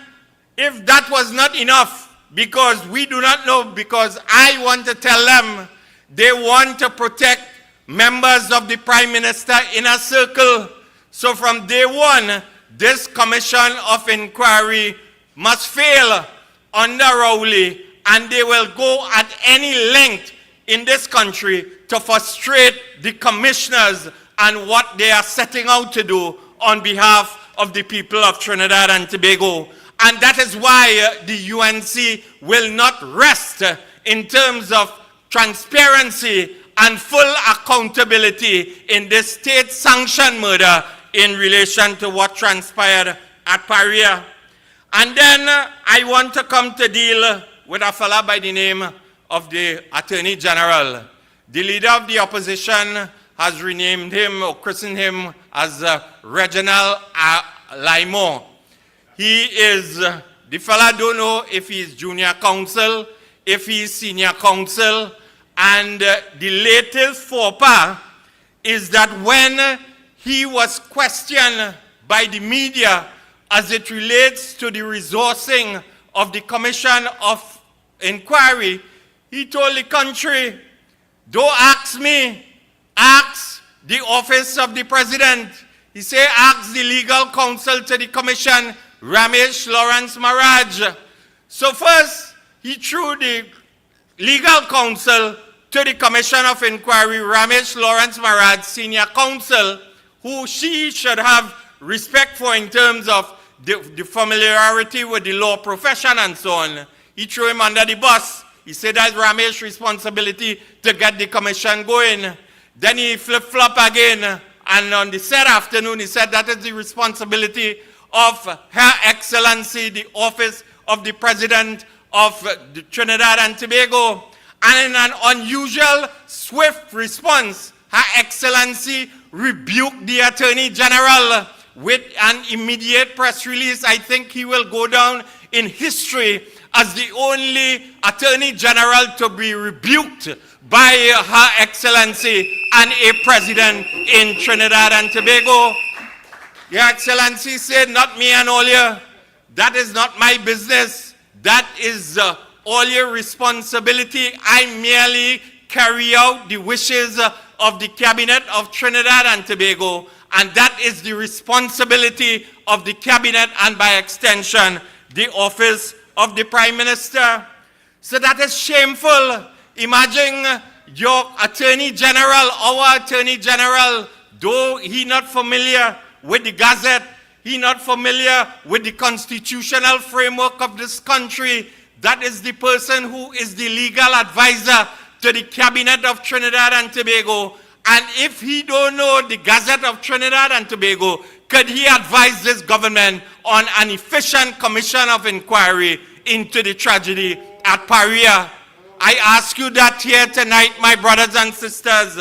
if that was not enough, because we do not know, because I want to tell them, they want to protect members of the Prime Minister inner circle. So from day one, this commission of inquiry must fail under Rowley, and they will go at any length in this country to frustrate the commissioners and what they are setting out to do on behalf of the people of Trinidad and Tobago. And that is why the UNC will not rest in terms of transparency and full accountability in this state-sanctioned murder in relation to what transpired at Paria. And then I want to come to deal with a fella by the name of the Attorney General. The leader of the opposition has renamed him or christened him as Reginald Limo. He is, the fella don't know if he's junior counsel, if he's senior counsel, and the latest faux pas is that when he was questioned by the media as it relates to the resourcing of the Commission of Inquiry, he told the country, don't ask me, ask the office of the President. He said, ask the legal counsel to the Commission, Ramesh Lawrence Maharaj. So first, he threw the legal counsel to the Commission of Inquiry, Ramesh Lawrence Maharaj, senior counsel, who she should have respect for in terms of the familiarity with the law profession and so on. He threw him under the bus. He said that's Ramesh's responsibility to get the commission going. Then he flip-flop again, and on the said afternoon he said that is the responsibility of Her Excellency, the Office of the President of Trinidad and Tobago. And in an unusual, swift response, Her Excellency rebuked the Attorney General with an immediate press release. I think he will go down in history as the only Attorney General to be rebuked by Her Excellency and a president in Trinidad and Tobago. Your Excellency said, not me and all you. That is not my business. That is all your responsibility. I merely carry out the wishes of the Cabinet of Trinidad and Tobago, and that is the responsibility of the Cabinet and by extension, the office of the Prime Minister. So that is shameful. Imagine your Attorney General, our Attorney General, though he not familiar with the Gazette, he not familiar with the constitutional framework of this country. That is the person who is the legal advisor to the Cabinet of Trinidad and Tobago. And if he don't know the Gazette of Trinidad and Tobago, could he advise this government on an efficient commission of inquiry into the tragedy at Paria? I ask you that here tonight, my brothers and sisters.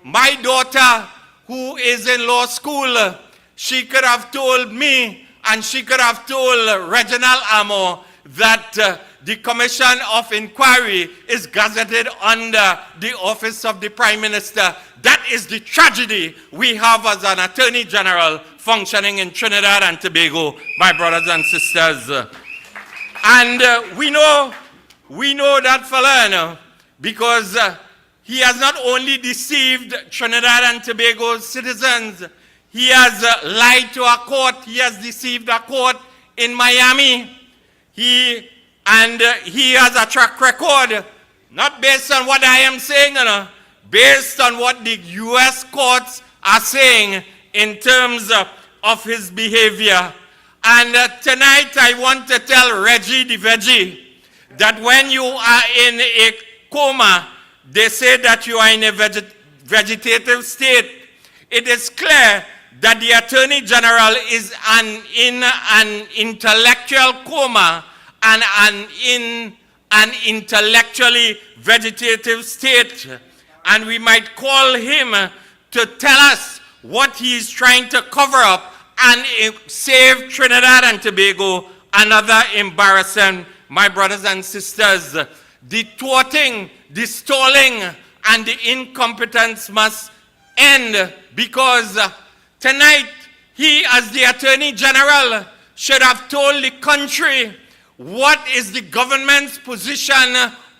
My daughter, who is in law school, she could have told me and she could have told Reginald Amo that the Commission of Inquiry is gazetted under the office of the Prime Minister. That is the tragedy we have as an Attorney General functioning in Trinidad and Tobago, my brothers and sisters. And we know that fella, because he has not only deceived Trinidad and Tobago's citizens, he has lied to our court, he has deceived our court in Miami. He has a track record, not based on what I am saying, based on what the U.S. courts are saying in terms of his behavior. And tonight I want to tell Reggie the Veggie that when you are in a coma, they say that you are in a vegetative state. It is clear that the Attorney General is in an intellectual coma and in an intellectually vegetative state. And we might call him to tell us what he is trying to cover up and save Trinidad and Tobago another embarrassing, my brothers and sisters. The thwarting, the stalling, and the incompetence must end, because tonight he, as the Attorney General, should have told the country what is the government's position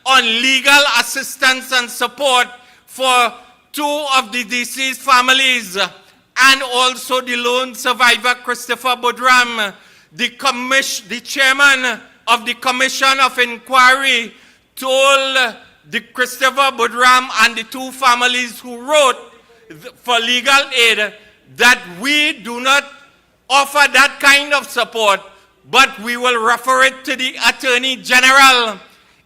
on legal assistance and support for two of the deceased families and also the lone survivor, Christopher Budram. The chairman of the Commission of Inquiry told the Christopher Budram and the two families who wrote for legal aid that we do not offer that kind of support, but we will refer it to the Attorney General.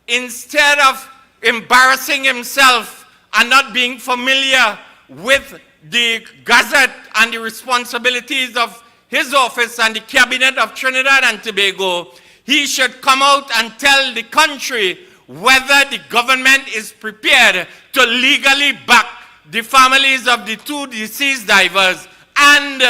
Instead of embarrassing himself and not being familiar with the Gazette and the responsibilities of his office and the Cabinet of Trinidad and Tobago, he should come out and tell the country whether the government is prepared to legally back the families of the two deceased divers and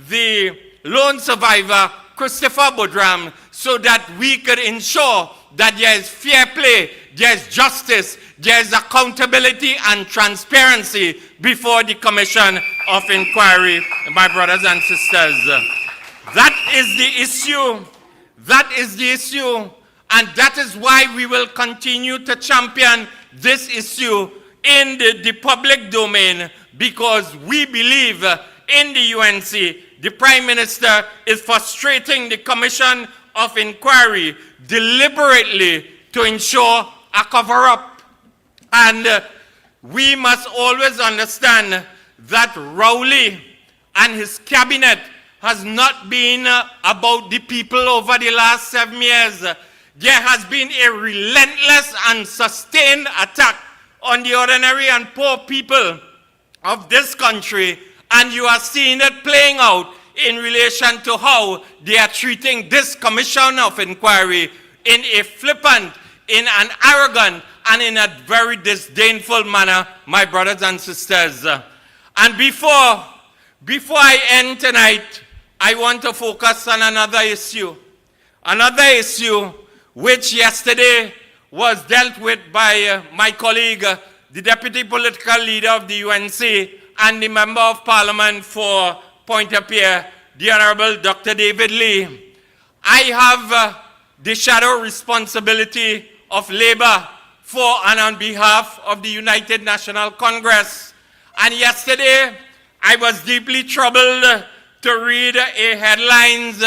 the lone survivor, Christopher Budram, so that we could ensure that there is fair play, there is justice, there is accountability and transparency before the Commission of Inquiry, my brothers and sisters. That is the issue. That is the issue. And that is why we will continue to champion this issue in the public domain, because we believe in the UNC. The Prime Minister is frustrating the Commission of Inquiry deliberately to ensure a cover-up. And we must always understand that Rowley and his cabinet has not been about the people over the last 7 years. There has been a relentless and sustained attack on the ordinary and poor people of this country, and you are seeing it playing out in relation to how they are treating this Commission of Inquiry in a flippant, in an arrogant, and in a very disdainful manner, my brothers and sisters. And before I end tonight, I want to focus on another issue. Another issue which yesterday was dealt with by my colleague, the Deputy Political Leader of the UNC and the Member of Parliament for Pointe-à-Pierre, the Honorable Dr. David Lee. I have the shadow responsibility of labor for and on behalf of the United National Congress. And yesterday, I was deeply troubled to read a headlines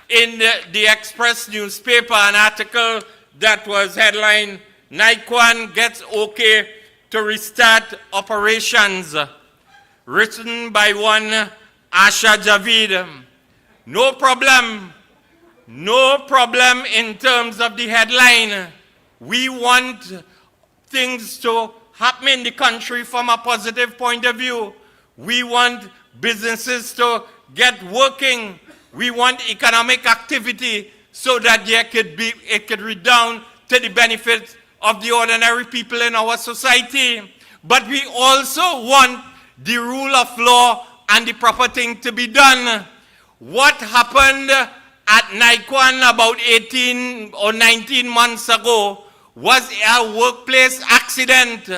in the Express newspaper, an article that was headlined, "NICON gets okay to restart operations," written by one Asha Javid. No problem in terms of the headline. We want things to happen in the country from a positive point of view. We want businesses to get working. We want economic activity so that it could redound to the benefit of the ordinary people in our society. But we also want the rule of law and the proper thing to be done. What happened at NICON about 18 or 19 months ago was a workplace accident.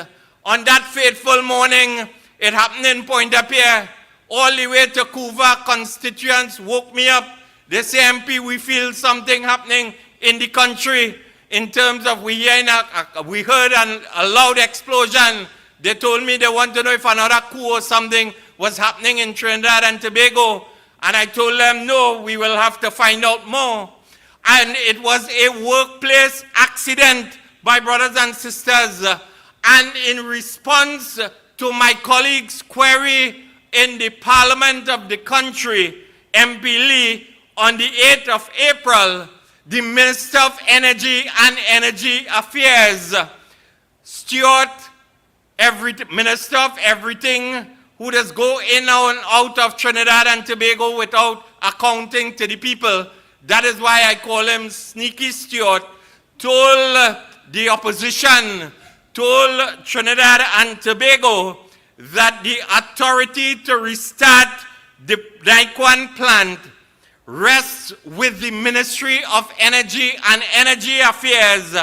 On that fateful morning, it happened in Pointe-à-Pierre. All the way to Couva, constituents woke me up. They say, "MP, we feel something happening in the country in terms of we heard a loud explosion." They told me they want to know if another coup or something was happening in Trinidad and Tobago. And I told them, no, we will have to find out more. And it was a workplace accident, my brothers and sisters. And in response to my colleague's query in the Parliament of the country, MP Lee, on the 8th of April, the Minister of Energy and Energy Affairs, Stuart, Minister of Everything, who does go in and out of Trinidad and Tobago without accounting to the people. That is why I call him Sneaky Stuart, told the opposition, told Trinidad and Tobago that the authority to restart the NICON plant rests with the Ministry of Energy and Energy Affairs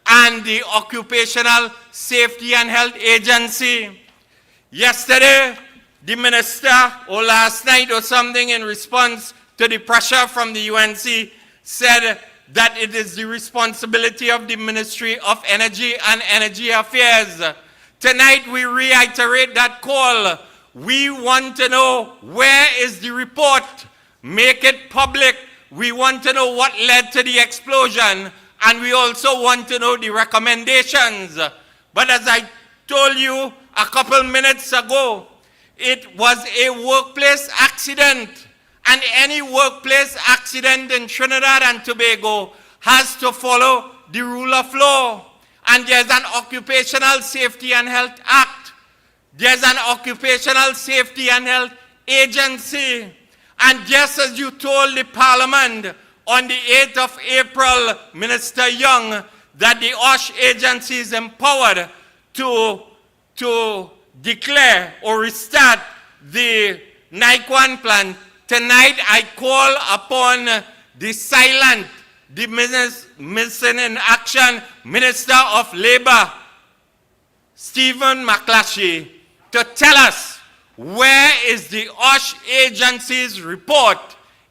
and the Occupational Safety and Health Agency. Yesterday, the minister, or last night or something, in response to the pressure from the UNC, said that it is the responsibility of the Ministry of Energy and Energy Affairs. Tonight, we reiterate that call. We want to know where is the report. Make it public. We want to know what led to the explosion, and we also want to know the recommendations. But as I told you a couple minutes ago, it was a workplace accident, and any workplace accident in Trinidad and Tobago has to follow the rule of law. And there's an Occupational Safety and Health Act. There's an Occupational Safety and Health Agency. And just as you told the Parliament on the 8th of April, Minister Young, that the OSH agency is empowered to declare or restart the NICON plant, tonight I call upon the silent, the missing in action Minister of Labor, Stephen McClatchy, to tell us where is the OSH agency's report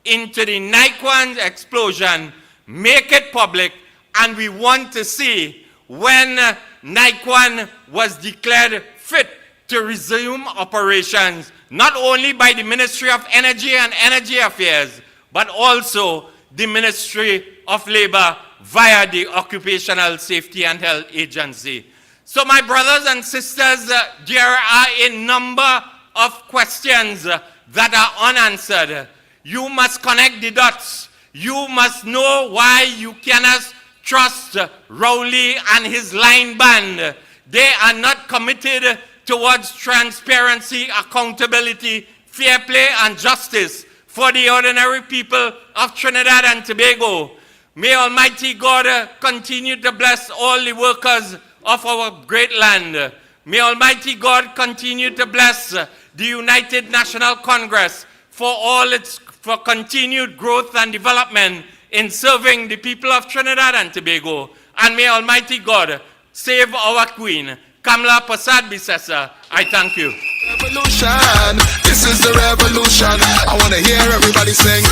into the NICON explosion. Make it public, and we want to see when NICON was declared fit to resume operations, not only by the Ministry of Energy and Energy Affairs, but also the Ministry of Labor via the Occupational Safety and Health Agency. So my brothers and sisters, there are a number of questions that are unanswered. You must connect the dots. You must know why you cannot trust Rowley and his line band. They are not committed towards transparency, accountability, fair play, and justice for the ordinary people of Trinidad and Tobago. May Almighty God continue to bless all the workers of our great land. May Almighty God continue to bless the United National Congress for continued growth and development in serving the people of Trinidad and Tobago. And may Almighty God save our Queen, Kamla Persad Bissessa. I thank you. Revolution, this is the revolution. I want to hear everybody sing.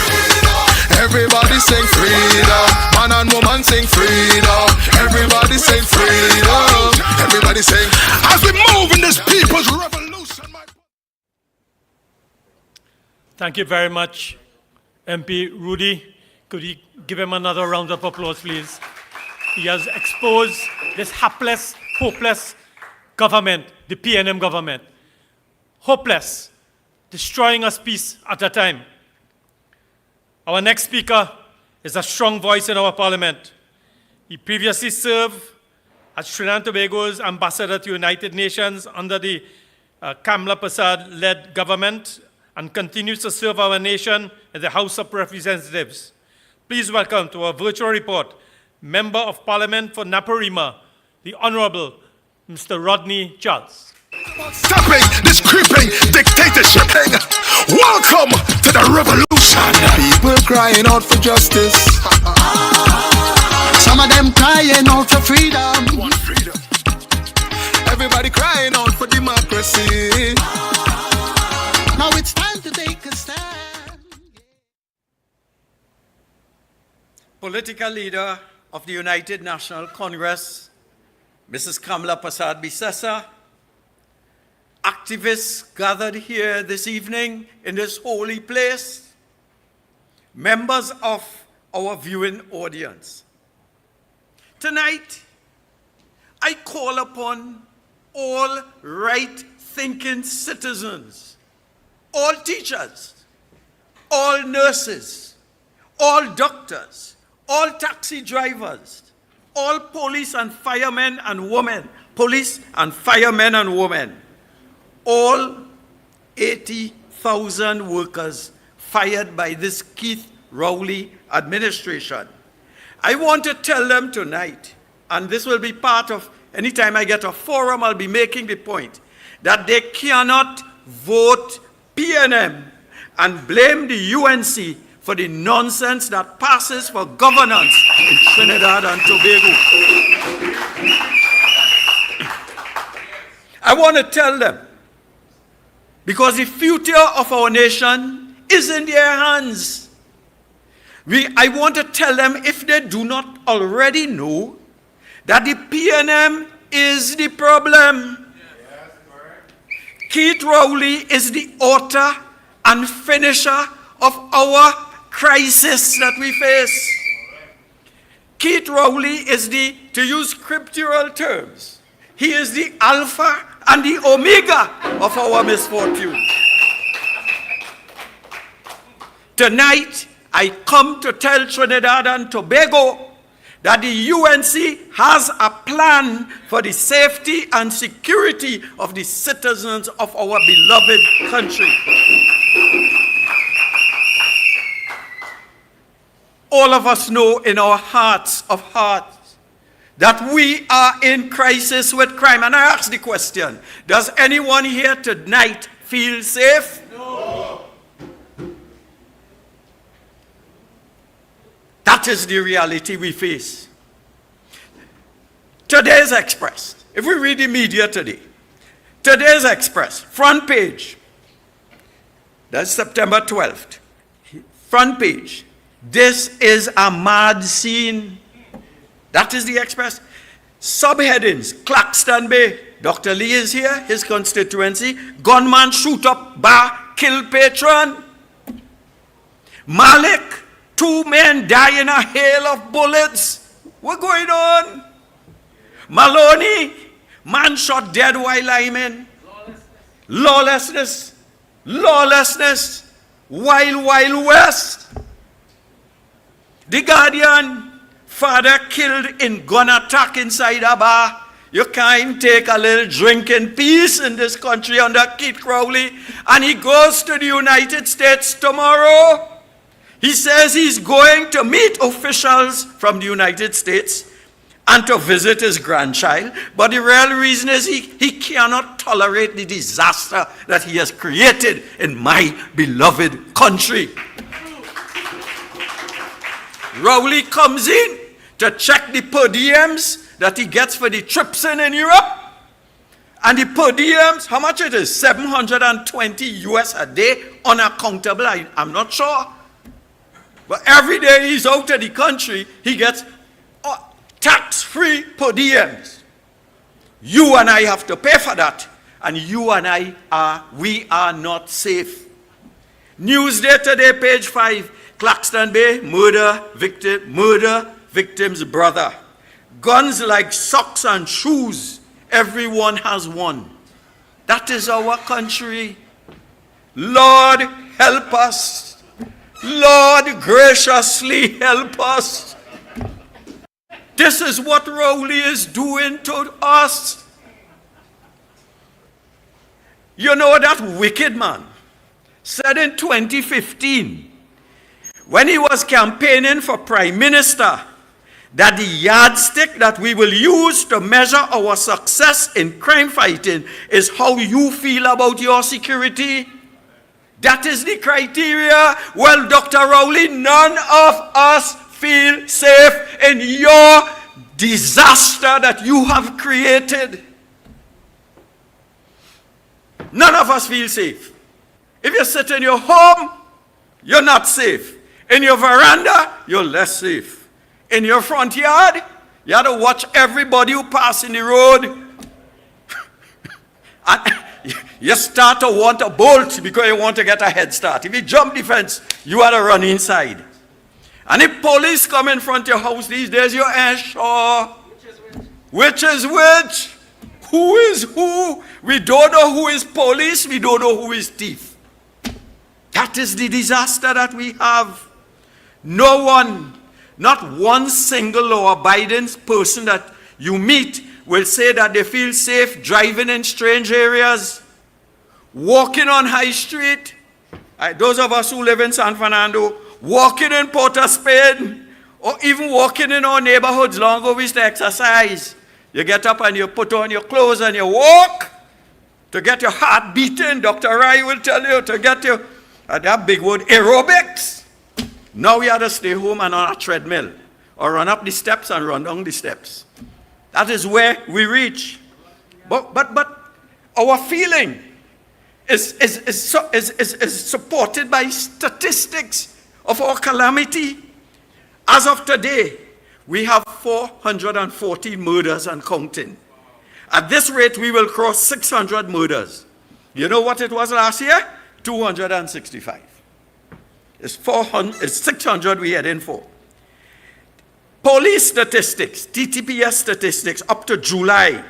Everybody sing freedom. Man and woman sing freedom. Everybody sing freedom. Everybody sing. As we move in this people's revolution. Thank you very much, MP Rudy. Could you give him another round of applause, please? He has exposed this hapless, hopeless government, the PNM government. Hopeless, destroying us piece at a time. Our next speaker is a strong voice in our parliament. He previously served as Trinidad and Tobago's ambassador to United Nations under the Kamla Persad-led government and continues to serve our nation in the House of Representatives. Please welcome to our virtual report, Member of Parliament for Naparima, the Honorable Mr. Rodney Charles. Stopping this creeping dictatorship. Welcome to the revolution. People crying out for justice. Some of them crying out for freedom. Want freedom. Everybody crying out for democracy. Now it's time to take a stand. Political leader of the United National Congress, Mrs. Kamla Persad Bissessa, activists gathered here this evening in this holy place, members of our viewing audience. Tonight, I call upon all right-thinking citizens, all teachers, all nurses, all doctors, all taxi drivers, all police and firemen and women, all 80,000 workers fired by this Keith Rowley administration. I want to tell them tonight, and this will be part of, anytime I get a forum, I'll be making the point, that they cannot vote PNM and blame the UNC for the nonsense that passes for governance in Trinidad and Tobago. I want to tell them, because the future of our nation is in their hands. I want to tell them, if they do not already know, that the PNM is the problem. Keith Rowley is the author and finisher of our crisis that we face. Keith Rowley is the, to use scriptural terms, he is the Alpha and the Omega of our misfortune. Tonight, I come to tell Trinidad and Tobago that the UNC has a plan for the safety and security of the citizens of our beloved country. All of us know in our hearts of hearts that we are in crisis with crime. And I ask the question, does anyone here tonight feel safe? No. That is the reality we face. Today's Express, if we read the media today, today's Express, front page, that's September 12th, front page, this is a mad scene. That is the Express. Subheadings, Claxton Bay, Dr. Lee is here, his constituency, gunman shoot up bar, kill patron. Malik, 2 men die in a hail of bullets. What's going on? Maloney, man shot dead while lying. Lawlessness. Lawlessness. Wild West. The Guardian, father killed in gun attack inside a bar. You can't take a little drink in peace in this country under Keith Rowley. And he goes to the United States tomorrow. He says he's going to meet officials from the United States and to visit his grandchild. But the real reason is he cannot tolerate the disaster that he has created in my beloved country. Rowley comes in to check the per diems that he gets for the trips in Europe. And the per diems, how much it is? 720 US a day, unaccountable, I'm not sure. But every day he's out of the country, he gets tax-free per diems. You and I have to pay for that. And you and we are not safe. Newsday today, page 5. Claxton Bay, murder victim's brother. Guns like socks and shoes. Everyone has one. That is our country. Lord, help us. Lord, graciously help us. This is what Rowley is doing to us. You know, that wicked man said in 2015, when he was campaigning for Prime Minister, that the yardstick that we will use to measure our success in crime fighting is how you feel about your security. That is the criteria. Well, Dr. Rowley, none of us feel safe in your disaster that you have created. None of us feel safe. If you sit in your home, you're not safe. In your veranda, you're less safe. In your front yard, you have to watch everybody who pass in the road. And you start to want to bolt because you want to get a head start. If you jump the fence, you have to run inside. And if police come in front of your house these days, you ain't sure which is which. Who is who? We don't know who is police. We don't know who is thief. That is the disaster that we have. No one, not one single law-abiding person that you meet will say that they feel safe driving in strange areas, walking on High Street. Those of us who live in San Fernando, walking in Port of Spain, or even walking in our neighborhoods long ago we used to exercise. You get up and you put on your clothes and you walk to get your heart beating. Dr. Rai will tell you to get your, that big word, aerobics. Now we have to stay home and on a treadmill, or run up the steps and run down the steps. That is where we reach. But our feeling is supported by statistics of our calamity. As of today, we have 440 murders and counting. At this rate, we will cross 600 murders. You know what it was last year? 265. It's 600 we head in for. Police statistics, TTPS statistics, up to July,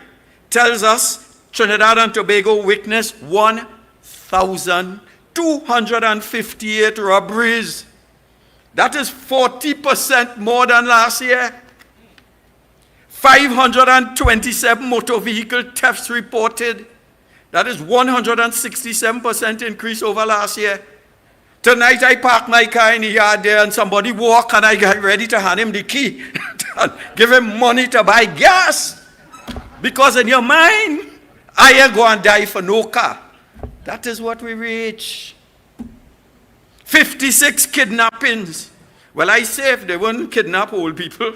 tells us Trinidad and Tobago witnessed 1,258 robberies. That is 40% more than last year. 527 motor vehicle thefts reported. That is 167% increase over last year. Tonight I park my car in the yard there and somebody walk and I get ready to hand him the key. Give him money to buy gas. Because in your mind, I ain't go and die for no car. That is what we reach. 56 kidnappings. Well, I say if they wouldn't kidnap old people.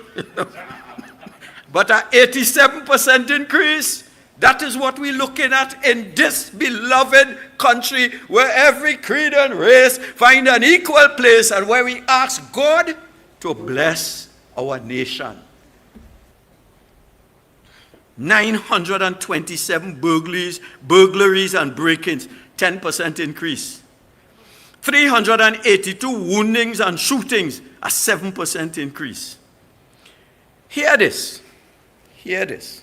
But an 87% increase. That is what we're looking at in this beloved country where every creed and race find an equal place and where we ask God to bless our nation. 927 burglaries and break-ins, 10% increase. 382 woundings and shootings, a 7% increase. Hear this. Hear this.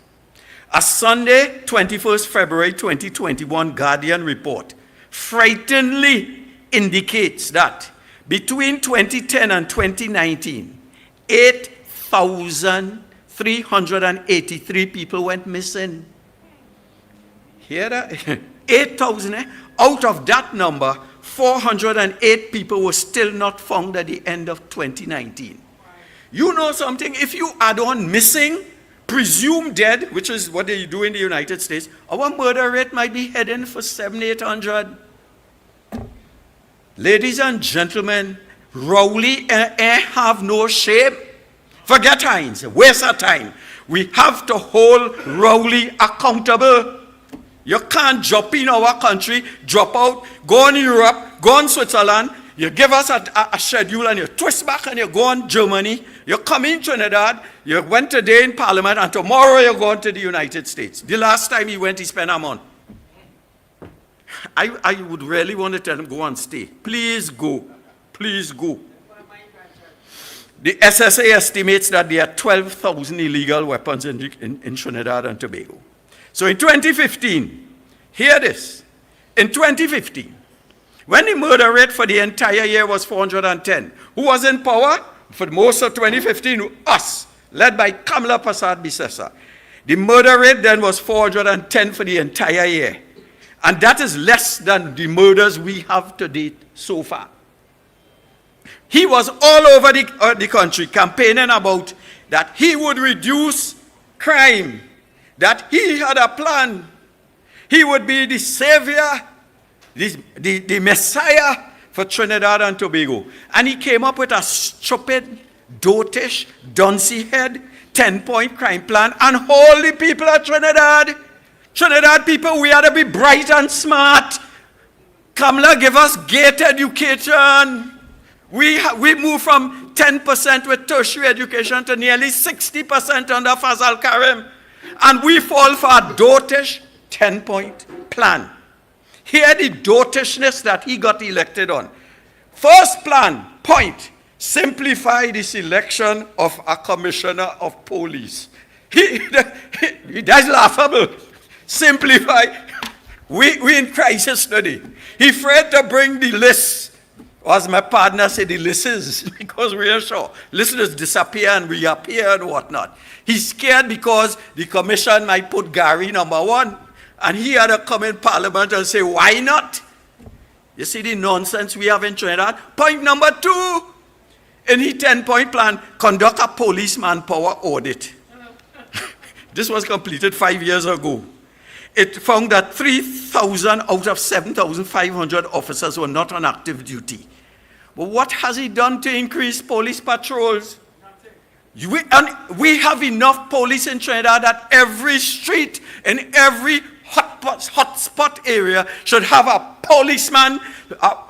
A Sunday, 21st February 2021 Guardian report frighteningly indicates that between 2010 and 2019, 8,383 people went missing. Hear that? 8,000. Out of that number, 408 people were still not found at the end of 2019. You know something? If you add on missing presumed dead, which is what they do in the United States, our murder rate might be heading for 700-800. Ladies and gentlemen, Rowley have no shame. Forget Hines, waste of time. We have to hold Rowley accountable. You can't jump in our country, drop out, go in Europe, go in Switzerland, you give us a schedule and you twist back and you go in Germany, you come in Trinidad, you went today in Parliament and tomorrow you're going to the United States. The last time he went, he spent a month. I would really want to tell him, go and stay. Please go. Please go. The SSA estimates that there are 12,000 illegal weapons in Trinidad and Tobago. So in 2015, hear this. In 2015, when the murder rate for the entire year was 410, who was in power? For most of 2015, us, led by Kamala Persad-Bissessar. The murder rate then was 410 for the entire year. And that is less than the murders we have to date so far. He was all over the country campaigning about that he would reduce crime, that he had a plan. He would be the savior, the messiah for Trinidad and Tobago. And he came up with a stupid, dotish, duncy head, 10-point crime plan, and hold the people of Trinidad. Trinidad people, we ought to be bright and smart. Kamala give us gate education. We move from 10% with tertiary education to nearly 60% under Fazal Karim. And we fall for a dotish 10-point plan. Hear the dotishness that he got elected on. First point, simplify the selection of a commissioner of police. That's laughable. Simplify. We in crisis today. He afraid to bring the list. As my partner said, the lists, because we are sure listeners disappear and reappear and whatnot. He's scared because the commission might put Gary number 1, and he had to come in Parliament and say, why not? You see the nonsense we have in Trinidad? Point number 2, in his 10-point plan, conduct a police manpower audit. This was completed 5 years ago. It found that 3,000 out of 7,500 officers were not on active duty. But what has he done to increase police patrols? We have enough police in Trinidad that every street in every hotspot area should have a policeman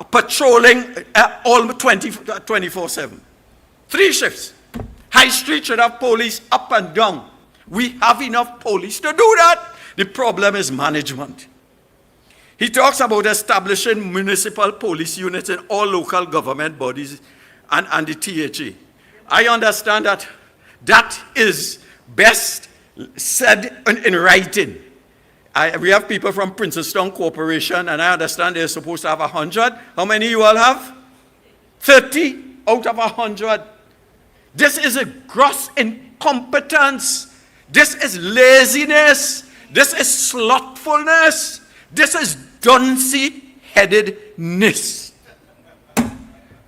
patrolling all 24/7. 3 shifts. High Street should have police up and down. We have enough police to do that. The problem is management. He talks about establishing municipal police units in all local government bodies and the THA. I understand that that is best said in writing. We have people from Princestown Corporation, and I understand they're supposed to have 100. How many you all have? 30 out of 100. This is a gross incompetence. This is laziness. This is slothfulness. This is duncy-headedness.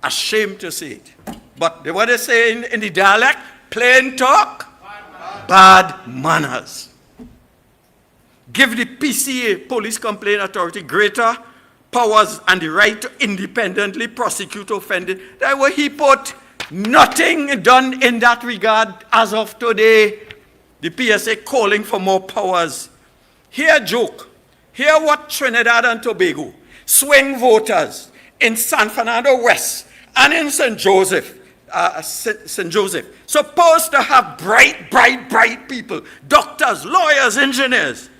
Ashamed to say it. But what they say in the dialect, plain talk, bad manners. Give the PCA, Police Complaint Authority, greater powers and the right to independently prosecute offenders. That way he put nothing done in that regard as of today. The PSA calling for more powers. Hear joke. Hear what Trinidad and Tobago, swing voters in San Fernando West and in St. Joseph, supposed to have bright people, doctors, lawyers, engineers.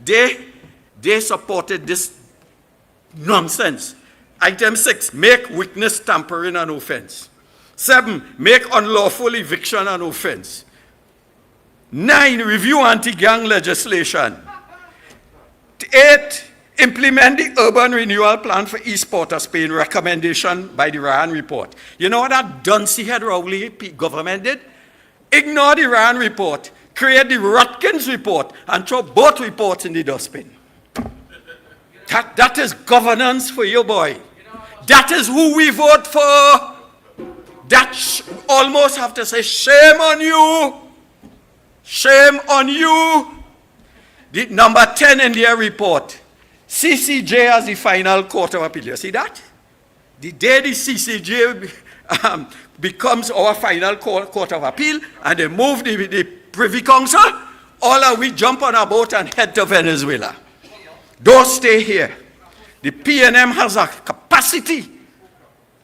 They supported this nonsense. Item 6, make witness tampering an offense. 7, make unlawful eviction an offense. 9, review anti-gang legislation. 8, implement the urban renewal plan for East Port of Spain, recommendation by the Ryan report. You know what that duncy head Rowley government did? Ignore the Ryan report, create the Rutgers report, and throw both reports in the dustbin. That is governance for you, boy. That is who we vote for. That almost have to say, shame on you. Shame on you. The number 10 in their report, CCJ as the final court of appeal. You see that? The day the CCJ becomes our final court of appeal and they move the Privy Council, all of we jump on a boat and head to Venezuela. Don't stay here. The PNM has a capacity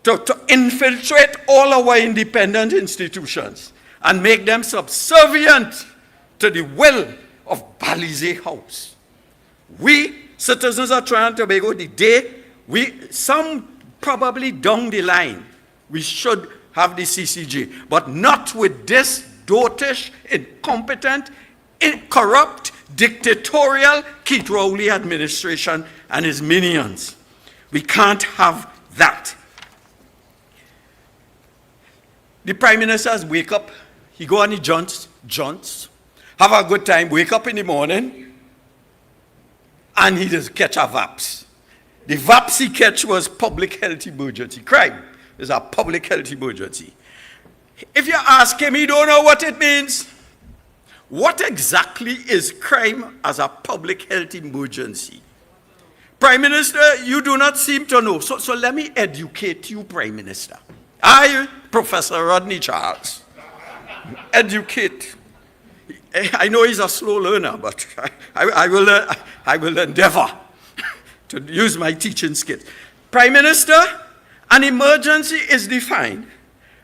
to infiltrate all our independent institutions and make them subservient to the will of Balize House. We, citizens of Trinidad and Tobago, the day some probably down the line, we should have the CCJ, but not with this dotish, incompetent, corrupt, dictatorial Keith Rowley administration and his minions. We can't have that. The Prime Minister's wake up, he go on the jaunts, have a good time, wake up in the morning, and he just catch a VAPS. The VAPS he catch was public health emergency. Crime is a public health emergency. If you ask him, he don't know what it means. What exactly is crime as a public health emergency? Prime Minister, you do not seem to know. So let me educate you, Prime Minister. I, Professor Rodney Charles, educate. I know he's a slow learner, but I will endeavor to use my teaching skills. Prime Minister, an emergency is defined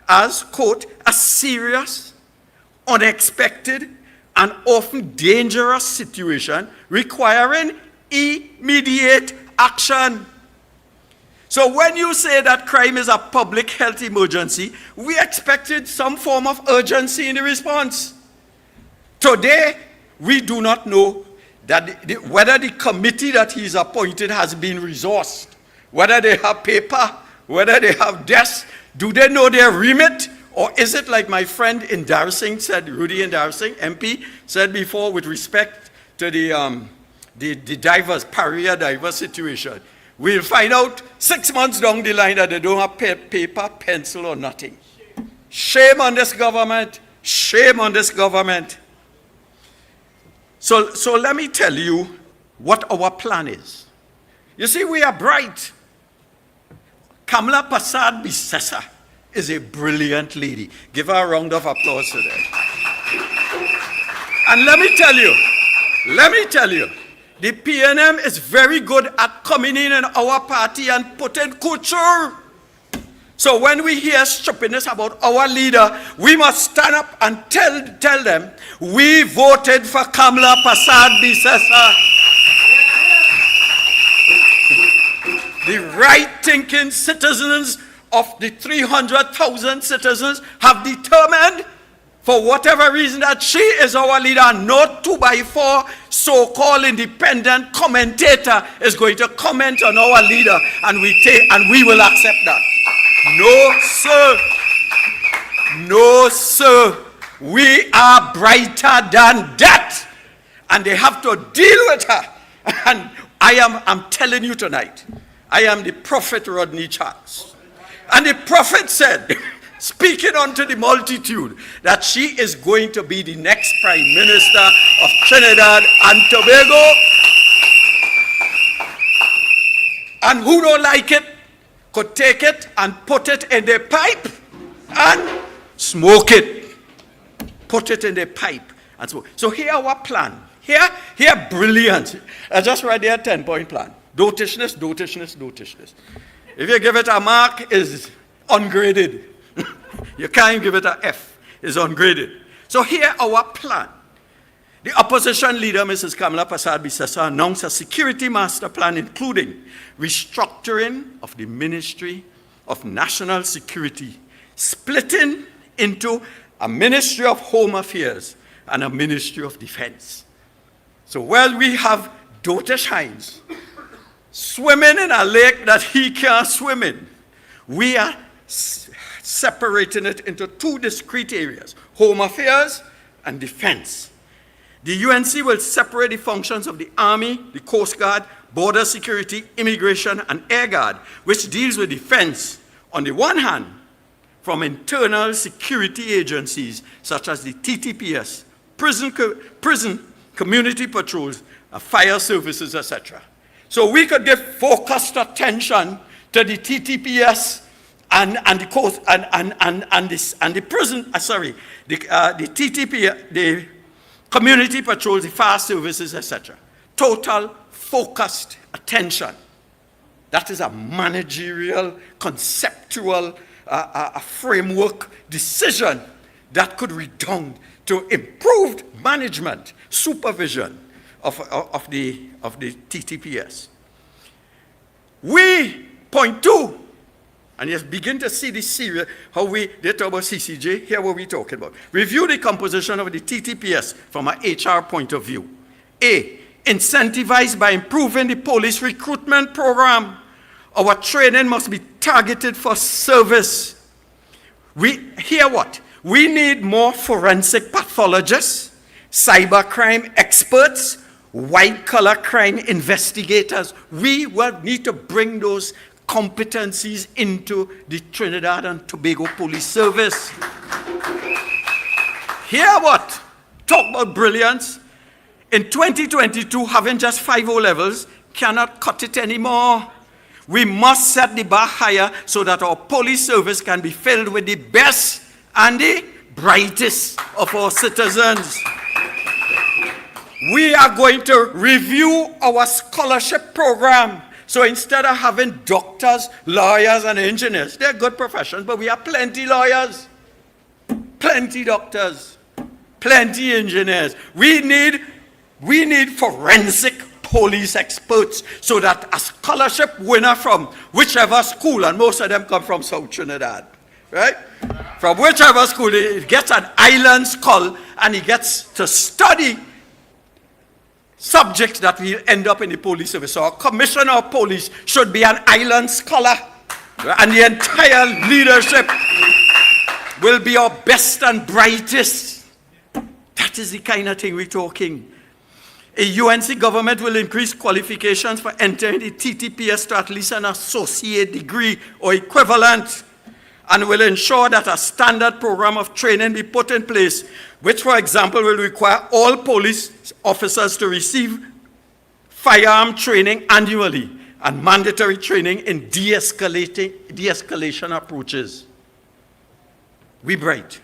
as, quote, a serious, unexpected, and often dangerous situation requiring immediate action. So when you say that crime is a public health emergency, we expected some form of urgency in the response. Today, we do not know that whether the committee that he's appointed has been resourced, whether they have paper, whether they have desks, do they know their remit? Or is it like my friend Indarsingh said, Rudy Indarsingh, MP, said before with respect to the diverse, pariah diverse situation. We'll find out 6 months down the line that they don't have paper, pencil, or nothing. Shame on this government. Shame on this government. So let me tell you what our plan is. You see, we are bright. Kamala Prasad Bisesa is a brilliant lady. Give her a round of applause today. And let me tell you, the PNM is very good at coming in our party and putting culture. So when we hear stupidness about our leader, we must stand up and tell them, we voted for Kamala Prasad Bisesa. The right-thinking citizens of the 300,000 citizens have determined, for whatever reason, that she is our leader. No 2x4 so-called independent commentator is going to comment on our leader, and we will accept that. No, sir. No, sir. We are brighter than that, and they have to deal with her. And I'm telling you tonight, I am the prophet Rodney Charles. And the prophet said, speaking unto the multitude, that she is going to be the next Prime Minister of Trinidad and Tobago. And who don't like it could take it and put it in their pipe and smoke it. Put it in their pipe and smoke. So here our plan. Here brilliant. I just read their 10-point plan. Dotishness, dotishness, dotishness. If you give it a mark, it's ungraded. You can't give it an F. It's ungraded. So here our plan. The opposition leader, Mrs. Kamala Prasad Bisesa, announced a security master plan, including restructuring of the Ministry of National Security, splitting into a Ministry of Home Affairs and a Ministry of Defense. So while we have Dotish Hines swimming in a lake that he can't swim in, we are separating it into two discrete areas, Home Affairs and Defense. The UNC will separate the functions of the Army, the Coast Guard, Border Security, Immigration, and Air Guard, which deals with defense, on the one hand, from internal security agencies such as the TTPS, prison community patrols, fire services, etc. So we could give focused attention to the TTPS and the coast and the prison. The TTP, the community patrols, the fire services, etc. Total focused attention. That is a managerial, conceptual, a framework decision that could redound to improved management, supervision of the TTPS. We, point two, and you begin to see this serious, they talk about CCJ, here what we're talking about. Review the composition of the TTPS from an HR point of view. A, incentivized by improving the police recruitment program. Our training must be targeted for service. Hear what? We need more forensic pathologists, cybercrime experts, white-collar crime investigators. We will need to bring those competencies into the Trinidad and Tobago Police Service. Hear what? Talk about brilliance. In 2022, having just 5 O-levels cannot cut it anymore. We must set the bar higher so that our police service can be filled with the best and the brightest of our citizens. We are going to review our scholarship program. So instead of having doctors, lawyers, and engineers, they're good professions, but we have plenty lawyers, plenty doctors, plenty engineers. We need forensic police experts so that a scholarship winner from whichever school, and most of them come from South Trinidad, right? From whichever school, he gets an island skull and he gets to study subjects that will end up in the police service. So our commissioner of police should be an island scholar, and the entire leadership will be our best and brightest. That is the kind of thing we're talking. A UNC government will increase qualifications for entering the TTPS to at least an associate degree or equivalent, and will ensure that a standard program of training be put in place, which, for example, will require all police officers to receive firearm training annually and mandatory training in de-escalation approaches. We bright.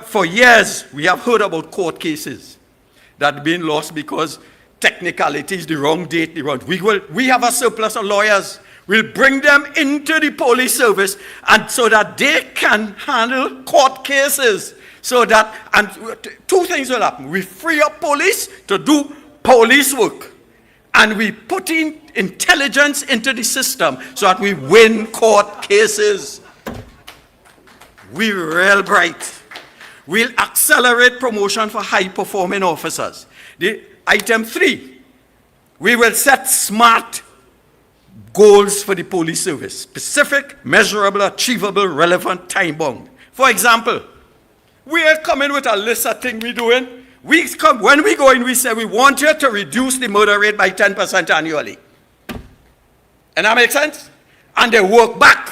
For years, we have heard about court cases that have been lost because technicalities, the wrong date, we have a surplus of lawyers. We'll bring them into the police service and so that they can handle court cases. So that, and 2 things will happen. We free up police to do police work. And we put in intelligence into the system so that we win court cases. We're real bright. We'll accelerate promotion for high-performing officers. Item 3, we will set SMART goals for the police service. Specific, measurable, achievable, relevant, time-bound. For example, we are coming with a list of things we're doing. When we go in, we say we want you to reduce the murder rate by 10% annually. And that makes sense? And they work back.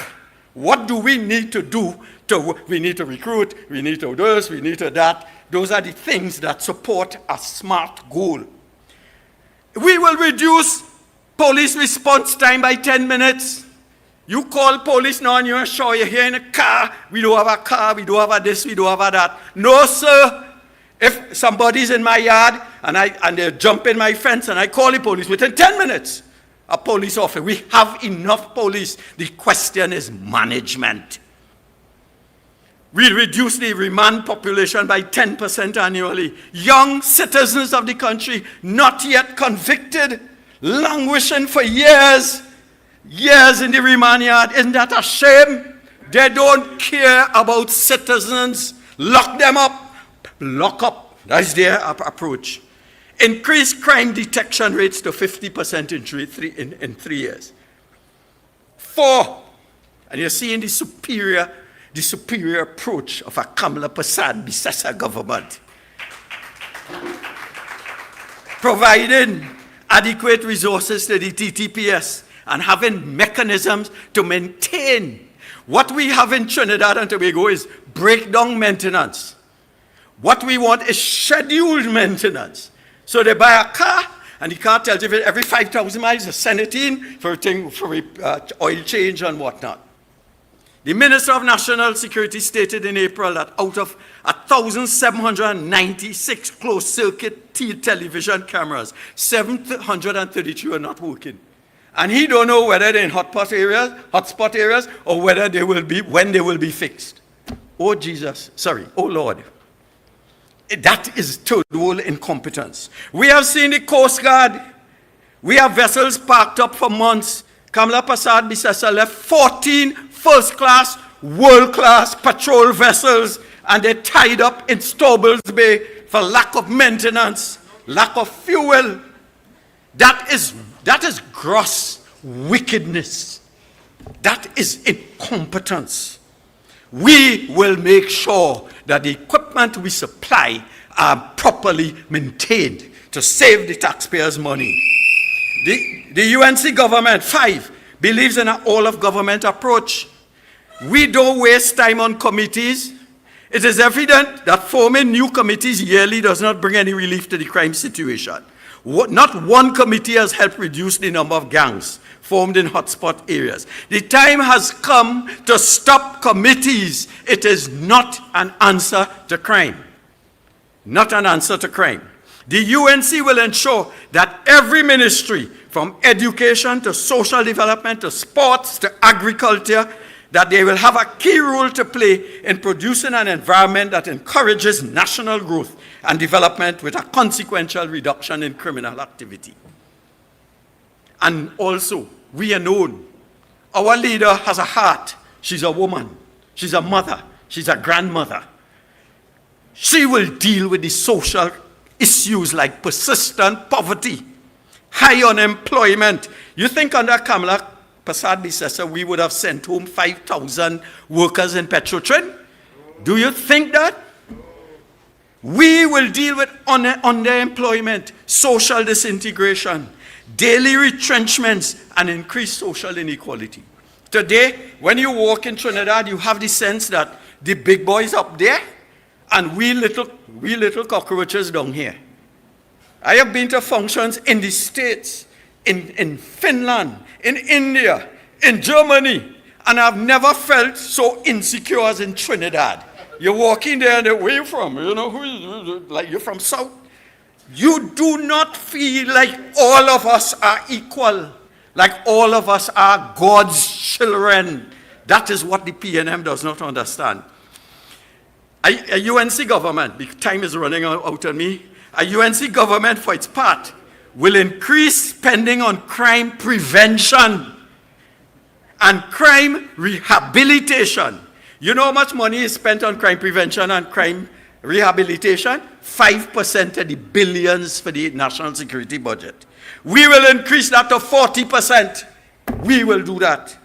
What do we need to do? We need to recruit, we need to do this, we need to that. Those are the things that support a SMART goal. We will reduce police response time by 10 minutes. You call police now and you're sure you're here in a car. We don't have a car, we don't have this, we don't have that. No, sir. If somebody's in my yard and they jump in my fence and I call the police, within 10 minutes, a police officer. We have enough police. The question is management. We'll reduce the remand population by 10% annually. Young citizens of the country, not yet convicted, languishing for years in the remand yard. Isn't that a shame? They don't care about citizens. Lock them up. Lock up. That's their approach. Increase crime detection rates to 50% in 3 years. 4, and you're seeing the superior approach of a Kamala Persad-Bissessa government. Providing adequate resources to the TTPS and having mechanisms to maintain. What we have in Trinidad and Tobago is breakdown maintenance. What we want is scheduled maintenance. So they buy a car, and the car tells you every 5,000 miles, they send it in for oil change and whatnot. The Minister of National Security stated in April that out of 1,796 closed-circuit television cameras, 733 are not working. And he don't know whether they're in hotspot areas, or whether they will be, when they will be fixed. Oh Jesus, sorry, oh Lord. That is third world incompetence. We have seen the Coast Guard. We have vessels parked up for months. Kamla Prasad Bisesa left 14 first-class, world-class patrol vessels, and they're tied up in Stobbles Bay for lack of maintenance, lack of fuel. That is gross wickedness. That is incompetence. We will make sure that the equipment we supply are properly maintained to save the taxpayers' money. The UNC government, 5, believes in an all-of-government approach. We don't waste time on committees. It is evident that forming new committees yearly does not bring any relief to the crime situation. Not one committee has helped reduce the number of gangs formed in hotspot areas. The time has come to stop committees. It is not an answer to crime. Not an answer to crime. The UNC will ensure that every ministry, from education to social development to sports to agriculture, that they will have a key role to play in producing an environment that encourages national growth and development with a consequential reduction in criminal activity. And also, we are known. Our leader has a heart. She's a woman. She's a mother. She's a grandmother. She will deal with the social issues like persistent poverty, high unemployment. You think under Kamala Prasad Bisesa we would have sent home 5,000 workers in Petrotrin? Do you think that? We will deal with underemployment, social disintegration, daily retrenchments, and increased social inequality. Today, when you walk in Trinidad, you have the sense that the big boys up there and we little cockroaches down here. I have been to functions in the States, in Finland, in India, in Germany, and I've never felt so insecure as in Trinidad. You're walking there and where you from? You know, like you're from South. You do not feel like all of us are equal, like all of us are God's children. That is what the PNM does not understand. A UNC government, the time is running out on me, a UNC government for its part will increase spending on crime prevention and crime rehabilitation. You know how much money is spent on crime prevention and crime rehabilitation? 5% of the billions for the national security budget. We will increase that to 40%. We will do that.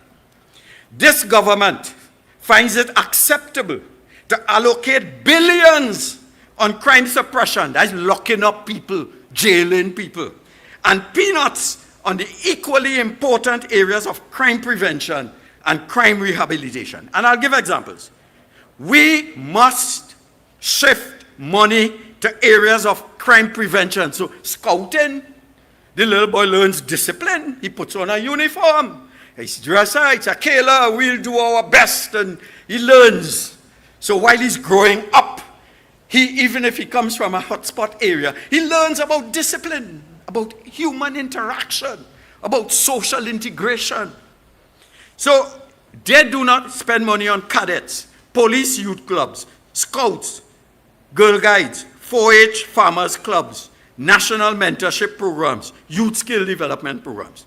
This government finds it acceptable to allocate billions on crime suppression, that's locking up people, jailing people, and peanuts on the equally important areas of crime prevention and crime rehabilitation. And I'll give examples. We must shift money to areas of crime prevention. So scouting, the little boy learns discipline. He puts on a uniform. He's dressed, it's a killer, we'll do our best, and he learns. So while he's growing up, even if he comes from a hotspot area, he learns about discipline, about human interaction, about social integration. So they do not spend money on cadets, police youth clubs, scouts, Girl Guides, 4-H farmers clubs, national mentorship programs, youth skill development programs.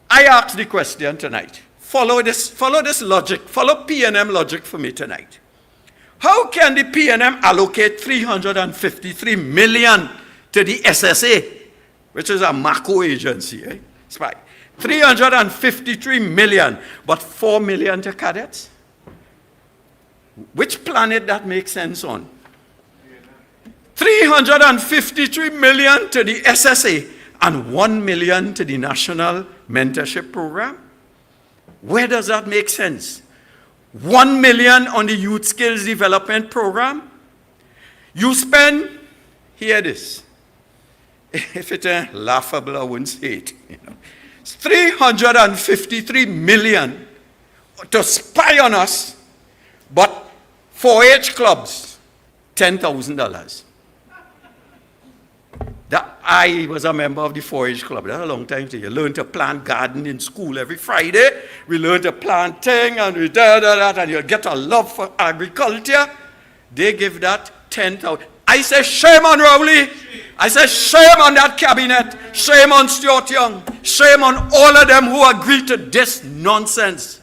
I asked the question tonight. Follow this logic, follow PNM logic for me tonight. How can the PNM allocate 353 million to the SSA, which is a macro agency, spy? 353 million, but 4 million to cadets? Which planet that makes sense on? 353 million to the SSA and 1 million to the National Mentorship Program? Where does that make sense? 1 million on the Youth Skills Development Program. You spend, hear this, if it ain't laughable, I wouldn't say it. It's 353 million to spy on us, but 4-H clubs, $10,000. I was a member of the 4-H club. That's a long time ago. You learn to plant garden in school every Friday. We learn to plant thing and we and you'll get a love for agriculture. They give that 10,000. I say shame on Rowley. I say shame on that cabinet. Shame on Stuart Young. Shame on all of them who agree to this nonsense.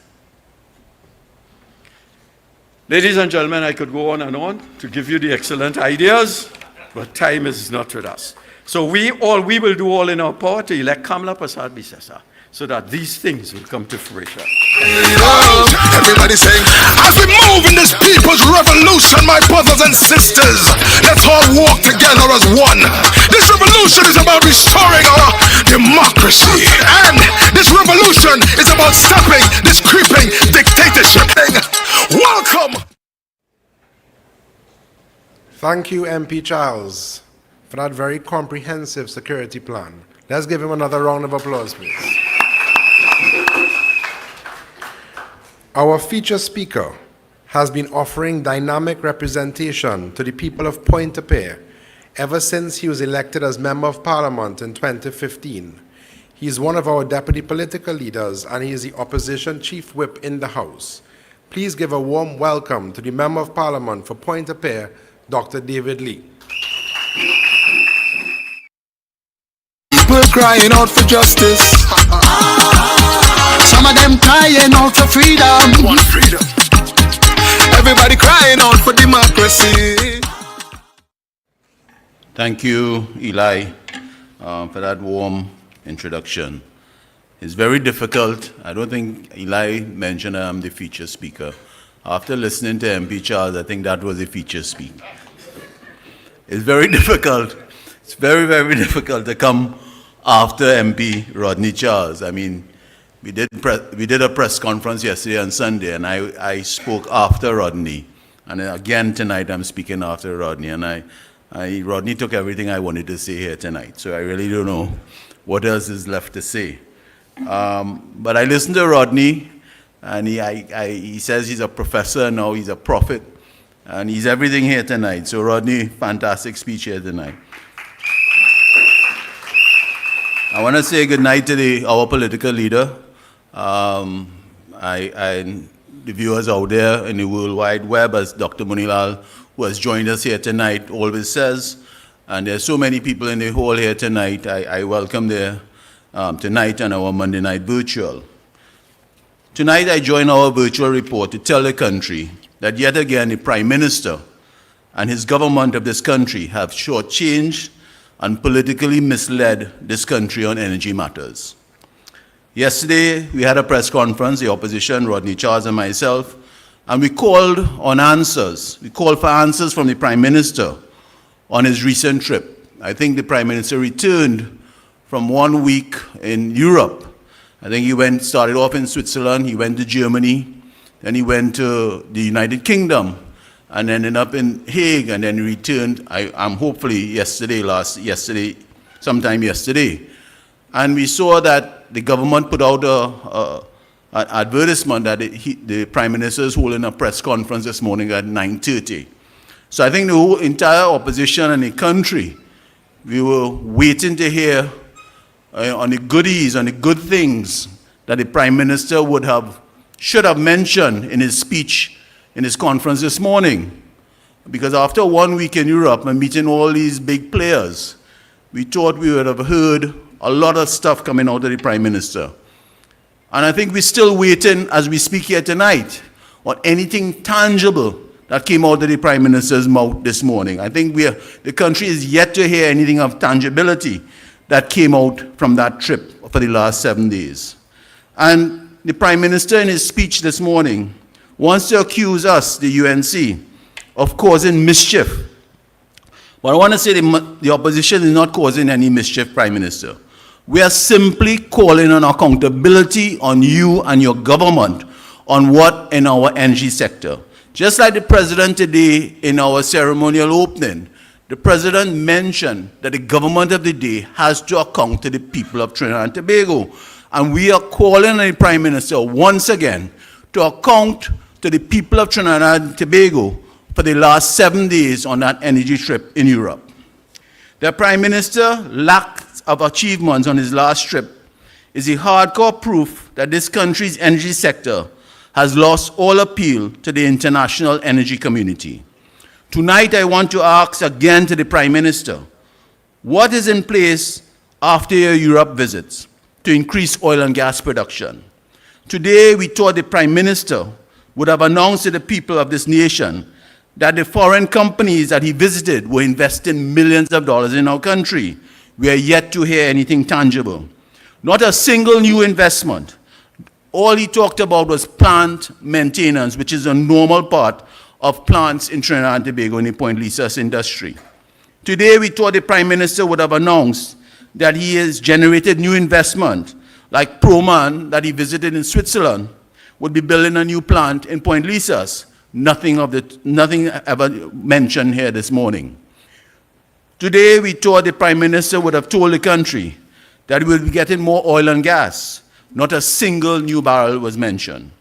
Ladies and gentlemen, I could go on and on to give you the excellent ideas, but time is not with us. So we will do all in our power to elect Kamala Persad-Bissessar so that these things will come to fruition. Everybody saying, as we move in this people's revolution, my brothers and sisters, let's all walk together as one. This revolution is about restoring our democracy, and this revolution is about stopping this creeping dictatorship. Welcome. Thank you, MP Charles, for that very comprehensive security plan. Let's give him another round of applause, please. Our featured speaker has been offering dynamic representation to the people of Pointe-à-Pierre ever since he was elected as Member of Parliament in 2015. He is one of our deputy political leaders and he is the opposition chief whip in the House. Please give a warm welcome to the Member of Parliament for Pointe-à-Pierre, Dr. David Lee. People crying out for justice. Some of them crying out for freedom. Want freedom. Everybody crying out for democracy. Thank you, Eli, for that warm introduction. It's very difficult. I don't think Eli mentioned I'm the feature speaker. After listening to MP Charles, I think that was a feature speak. It's very difficult. It's very, very difficult to come after MP Rodney Charles. I mean, we did a press conference yesterday on Sunday, and I spoke after Rodney. And again tonight, I'm speaking after Rodney. And Rodney took everything I wanted to say here tonight. So I really don't know what else is left to say. But I listened to Rodney, and he says he's a professor now, he's a prophet, and he's everything here tonight. So Rodney, fantastic speech here tonight. I want to say good night to our political leader. The viewers out there in the World Wide Web, as Dr. Munilal, who has joined us here tonight, always says, and there's so many people in the hall here tonight. I welcome them tonight on our Monday night virtual. Tonight I join our virtual report to tell the country that yet again the Prime Minister and his government of this country have shortchanged and politically misled this country on energy matters. Yesterday, we had a press conference, the opposition, Rodney Charles and myself, and we called on answers. We called for answers from the Prime Minister on his recent trip. I think the Prime Minister returned from 1 week in Europe. I think he started off in Switzerland, he went to Germany, then he went to the United Kingdom, and ended up in Hague, and then returned, I'm hopefully sometime yesterday. And we saw that the government put out an advertisement that the Prime Minister is holding a press conference this morning at 9:30. So I think the whole entire opposition and the country, we were waiting to hear on the goodies, on the good things that the Prime Minister should have mentioned in his speech in his conference this morning. Because after 1 week in Europe and meeting all these big players, we thought we would have heard a lot of stuff coming out of the Prime Minister. And I think we're still waiting as we speak here tonight on anything tangible that came out of the Prime Minister's mouth this morning. I think the country is yet to hear anything of tangibility that came out from that trip for the last 7 days. And the Prime Minister in his speech this morning wants to accuse us, the UNC, of causing mischief. But I want to say the opposition is not causing any mischief, Prime Minister. We are simply calling on accountability on you and your government on what in our energy sector. Just like the President today in our ceremonial opening, the President mentioned that the government of the day has to account to the people of Trinidad and Tobago. And we are calling on the Prime Minister once again to account to the people of Trinidad and Tobago for the last 7 days on that energy trip in Europe. The Prime Minister's lack of achievements on his last trip is a hardcore proof that this country's energy sector has lost all appeal to the international energy community. Tonight, I want to ask again to the Prime Minister, what is in place after your Europe visits to increase oil and gas production? Today, we thought the Prime Minister would have announced to the people of this nation that the foreign companies that he visited were investing millions of dollars in our country. We are yet to hear anything tangible. Not a single new investment. All he talked about was plant maintenance, which is a normal part of plants in Trinidad and Tobago in the Point Lisas industry. Today, we thought the Prime Minister would have announced that he has generated new investment, like Proman that he visited in Switzerland, would be building a new plant in Point Lisas. Nothing ever mentioned here this morning. Today, we thought the Prime Minister would have told the country that we will be getting more oil and gas. Not a single new barrel was mentioned.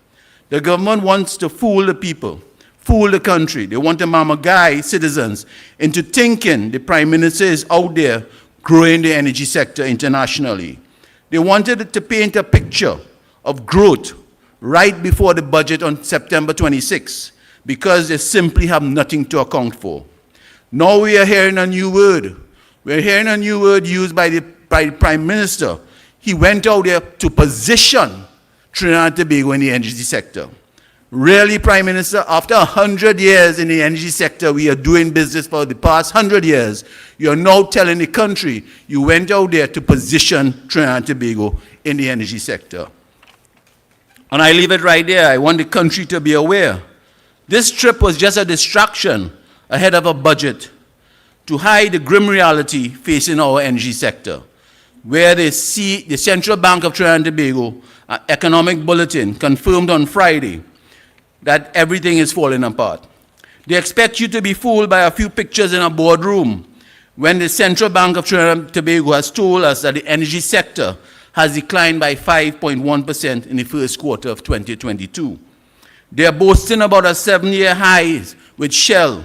The government wants to fool the people, fool the country. They want to mama-guy citizens into thinking the Prime Minister is out there growing the energy sector internationally. They wanted to paint a picture of growth right before the budget on September 26, because they simply have nothing to account for. Now we are hearing a new word. We're hearing a new word used by the Prime Minister. He went out there to position Trinidad and Tobago in the energy sector. Really, Prime Minister, after 100 years in the energy sector, we are doing business for the past 100 years, you're now telling the country you went out there to position Trinidad and Tobago in the energy sector. And I leave it right there. I want the country to be aware. This trip was just a distraction ahead of a budget to hide the grim reality facing our energy sector, where the Central Bank of Trinidad and Tobago Economic Bulletin confirmed on Friday that everything is falling apart. They expect you to be fooled by a few pictures in a boardroom when the Central Bank of Trinidad and Tobago has told us that the energy sector has declined by 5.1% in the first quarter of 2022. They are boasting about a 7-year high with Shell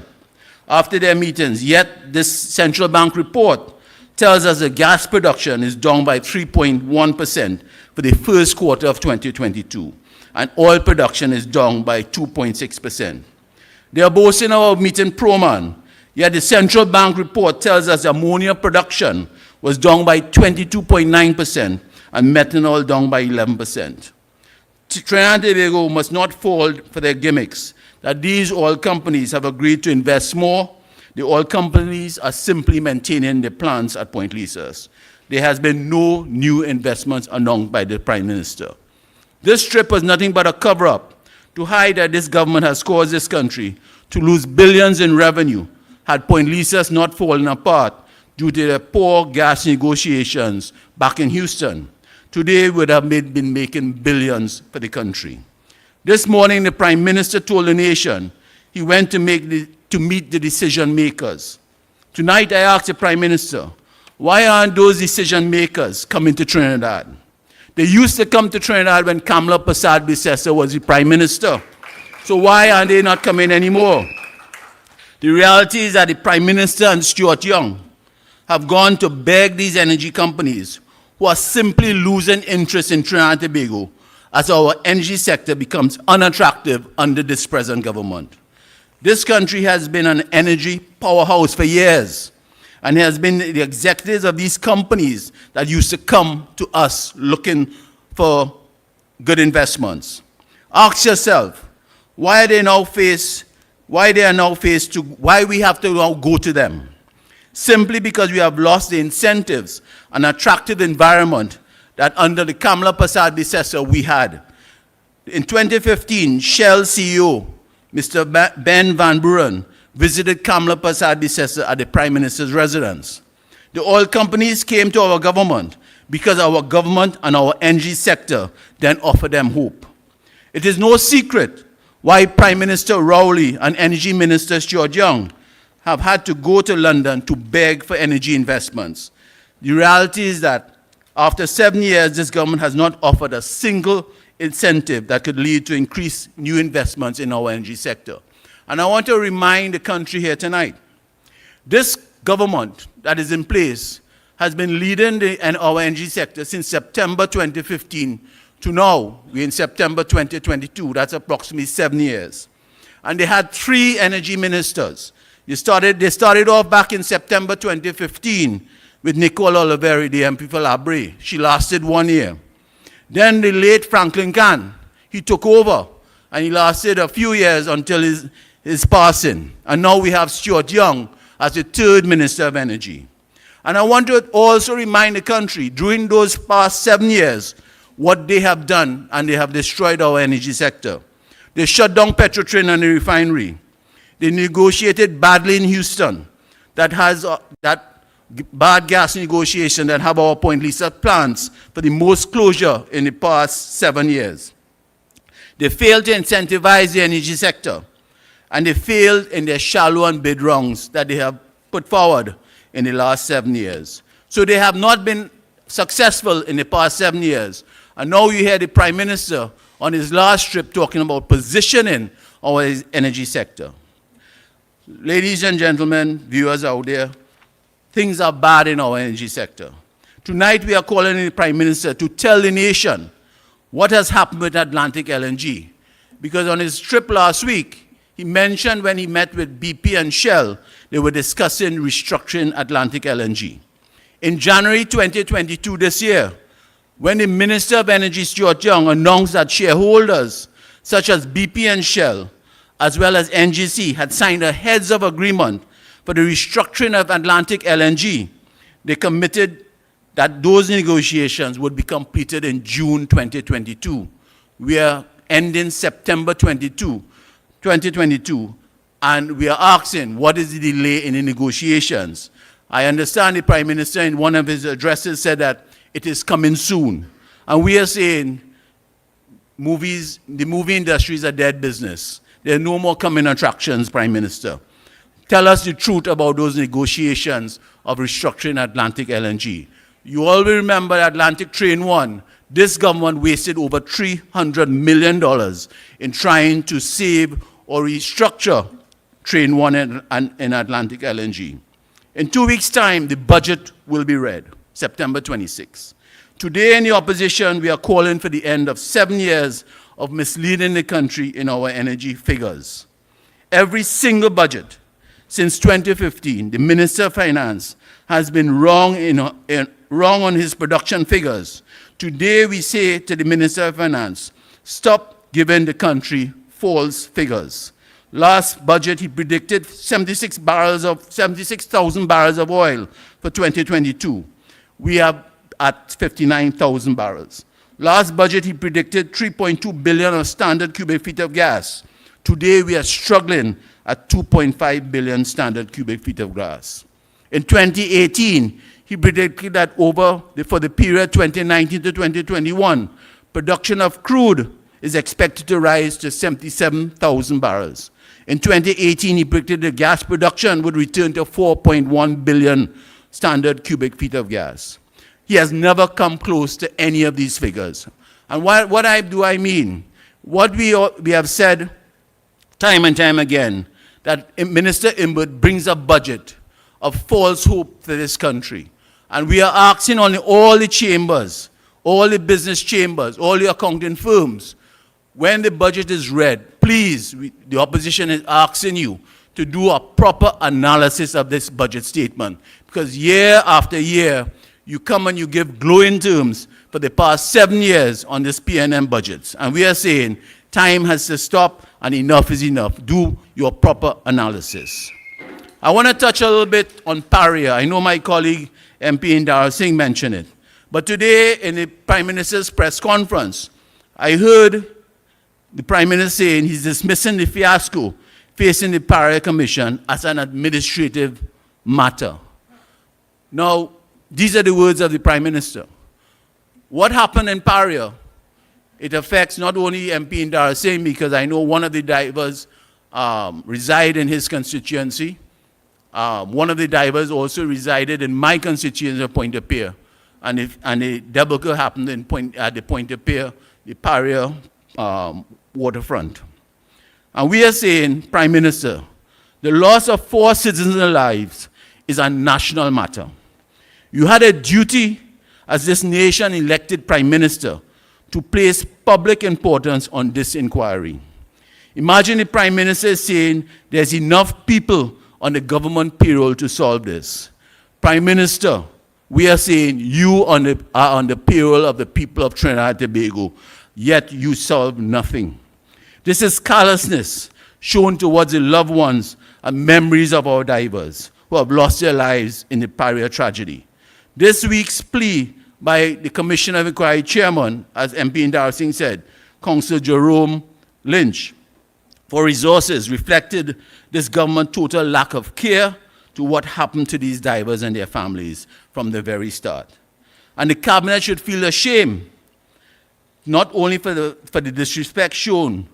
after their meetings, yet this central bank report tells us the gas production is down by 3.1% for the first quarter of 2022, and oil production is down by 2.6%. They are boasting about meeting Proman, yet the central bank report tells us ammonia production was down by 22.9% and methanol down by 11%. Trinidad and Tobago must not fall for their gimmicks that these oil companies have agreed to invest more. The oil companies are simply maintaining their plants at Point Lisas. There has been no new investments announced by the Prime Minister. This trip was nothing but a cover-up to hide that this government has caused this country to lose billions in revenue had Point Lisas not fallen apart due to the poor gas negotiations back in Houston. Today would have been making billions for the country. This morning, the Prime Minister told the nation he went to meet the decision makers. Tonight, I ask the Prime Minister, why aren't those decision makers coming to Trinidad? They used to come to Trinidad when Kamala Persad-Bissessar was the Prime Minister. So why are they not coming anymore? The reality is that the Prime Minister and Stuart Young have gone to beg these energy companies who are simply losing interest in Trinidad and Tobago as our energy sector becomes unattractive under this present government. This country has been an energy powerhouse for years, and it has been the executives of these companies that used to come to us looking for good investments. Ask yourself, why we have to now go to them? Simply because we have lost the incentives and attractive environment that under the Kamala Persad-Bissessar we had. In 2015, Shell CEO, Mr. Ben Van Buren, visited Kamala Persad-Bissessar at the Prime Minister's residence. The oil companies came to our government because our government and our energy sector then offered them hope. It is no secret why Prime Minister Rowley and Energy Minister Stuart Young have had to go to London to beg for energy investments. The reality is that after 7 years, this government has not offered a single incentive that could lead to increased new investments in our energy sector. And I want to remind the country here tonight, this government that is in place has been leading our energy sector since September 2015 to now. We're in September 2022. That's approximately 7 years. And they had 3 energy ministers. They started off back in September 2015 with Nicole Oliveri, the MP for Labre. She lasted 1 year. Then the late Franklin Khan, he took over, and he lasted a few years until his passing. And now we have Stuart Young as the 3rd Minister of Energy. And I want to also remind the country, during those past 7 years, what they have done, and they have destroyed our energy sector. They shut down Petrotrin and the refinery. They negotiated badly in Houston, that has that bad gas negotiation that have our Point Lisa plants for the most closure in the past 7 years. They failed to incentivize the energy sector, and they failed in their shallow and bid rounds that they have put forward in the last 7 years. So they have not been successful in the past 7 years. And now you hear the Prime Minister on his last trip talking about positioning our energy sector. Ladies and gentlemen, viewers out there, things are bad in our energy sector. Tonight we are calling on the Prime Minister to tell the nation what has happened with Atlantic LNG. Because on his trip last week, he mentioned when he met with BP and Shell, they were discussing restructuring Atlantic LNG. In January 2022 this year, when the Minister of Energy, Stuart Young, announced that shareholders such as BP and Shell, as well as NGC, had signed a heads of agreement for the restructuring of Atlantic LNG, they committed that those negotiations would be completed in June 2022. We are ending September 2022, and we are asking, what is the delay in the negotiations? I understand the Prime Minister in one of his addresses said that it is coming soon. And we are saying the movie industry is a dead business. There are no more coming attractions, Prime Minister. Tell us the truth about those negotiations of restructuring Atlantic LNG. You all will remember Atlantic Train 1. This government wasted over $300 million in trying to save or restructure Train 1 in Atlantic LNG. In 2 weeks' time, the budget will be read, September 26. Today in the opposition, we are calling for the end of 7 years of misleading the country in our energy figures. Every single budget since 2015, the Minister of Finance has been wrong on his production figures. Today we say to the Minister of Finance, stop giving the country false figures. Last budget, he predicted 76,000 barrels of oil for 2022. We are at 59,000 barrels. Last budget, he predicted 3.2 billion of standard cubic feet of gas. Today, we are struggling at 2.5 billion standard cubic feet of gas. In 2018, he predicted that for the period 2019 to 2021, production of crude is expected to rise to 77,000 barrels. In 2018, he predicted the gas production would return to 4.1 billion standard cubic feet of gas. He has never come close to any of these figures. And what do I mean? What we have said time and time again, that Minister Imbert brings a budget of false hope for this country. And we are asking on all the chambers, all the business chambers, all the accounting firms, when the budget is read, please, the opposition is asking you to do a proper analysis of this budget statement. Because year after year, you come and you give glowing terms for the past 7 years on this PNM budgets. And we are saying time has to stop and enough is enough. Do your proper analysis. I want to touch a little bit on Paria. I know my colleague MP Indarsingh mentioned it. But today in the Prime Minister's press conference, I heard the Prime Minister saying he's dismissing the fiasco facing the Paria Commission as an administrative matter. Now, these are the words of the Prime Minister. What happened in Paria It affects not only MP Indarsingh, because I know one of the divers reside in his constituency. One of the divers also resided in my constituency of Point-de-Pierre. And the debacle happened at the Point-de-Pierre, the Paria waterfront. And we are saying, Prime Minister, the loss of 4 citizens' lives is a national matter. You had a duty as this nation-elected Prime Minister to place public importance on this inquiry. Imagine the Prime Minister saying there's enough people on the government payroll to solve this. Prime Minister, we are saying you are on the payroll of the people of Trinidad and Tobago, yet you solve nothing. This is callousness shown towards the loved ones and memories of our divers who have lost their lives in the Paria tragedy. This week's plea by the Commission of Inquiry Chairman, as MP Indarsingh said, Councillor Jerome Lynch, for resources reflected this government's total lack of care to what happened to these divers and their families from the very start. And the Cabinet should feel ashamed, not only for the disrespect shown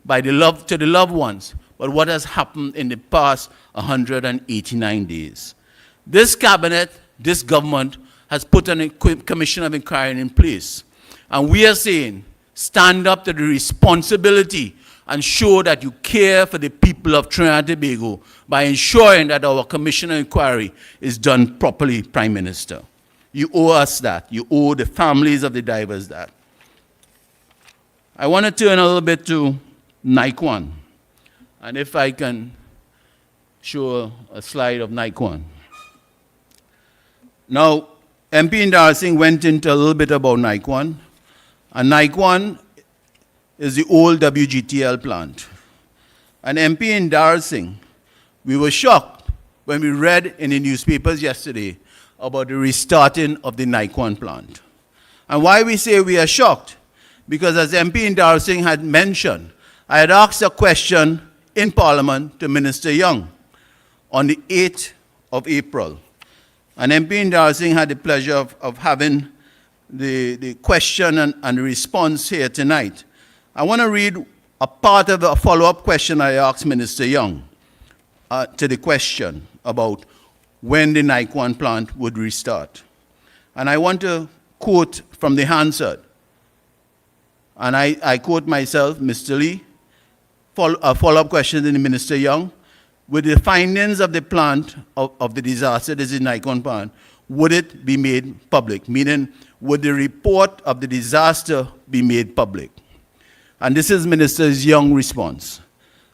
by to the loved ones, but what has happened in the past 189 days. This Cabinet, this government, has put a Commission of Inquiry in place. And we are saying, stand up to the responsibility and show that you care for the people of Trinidad and Tobago by ensuring that our Commission of Inquiry is done properly, Prime Minister. You owe us that. You owe the families of the divers that. I want to turn a little bit to NICON. And if I can show a slide of NICON. Now, MP Indarsingh went into a little bit about NICON. And NICON is the old WGTL plant. And MP Indarsingh, we were shocked when we read in the newspapers yesterday about the restarting of the NICON plant. And why we say we are shocked? Because as MP Indarsingh had mentioned, I had asked a question in Parliament to Minister Young on the 8th of April. And MP Indarsingh had the pleasure of having the question and the response here tonight. I want to read a part of a follow-up question I asked Minister Young to the question about when the NICON plant would restart. And I want to quote from the Hansard. And I quote myself, Mr. Lee, a follow-up question to the Minister Young. With the findings of the plant, of the disaster, this is NICON plant, would it be made public? Meaning, would the report of the disaster be made public? And this is Minister Young's response.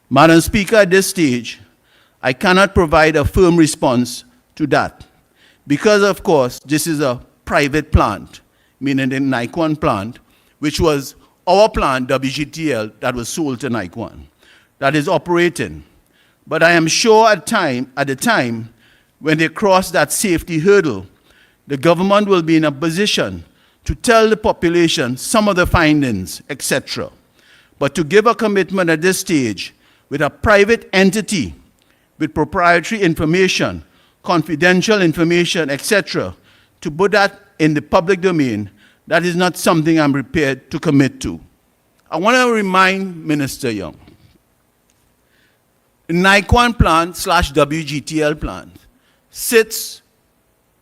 Madam Speaker, at this stage, I cannot provide a firm response to that. Because, of course, this is a private plant, meaning the NICON plant, which was our plant, WGTL, that was sold to NICON, that is operating. But I am sure at the time, when they cross that safety hurdle, the government will be in a position to tell the population some of the findings, etc. But to give a commitment at this stage with a private entity with proprietary information, confidential information, etc., to put that in the public domain, that is not something I'm prepared to commit to. I want to remind Minister Young, the NICON plant / WGTL plant sits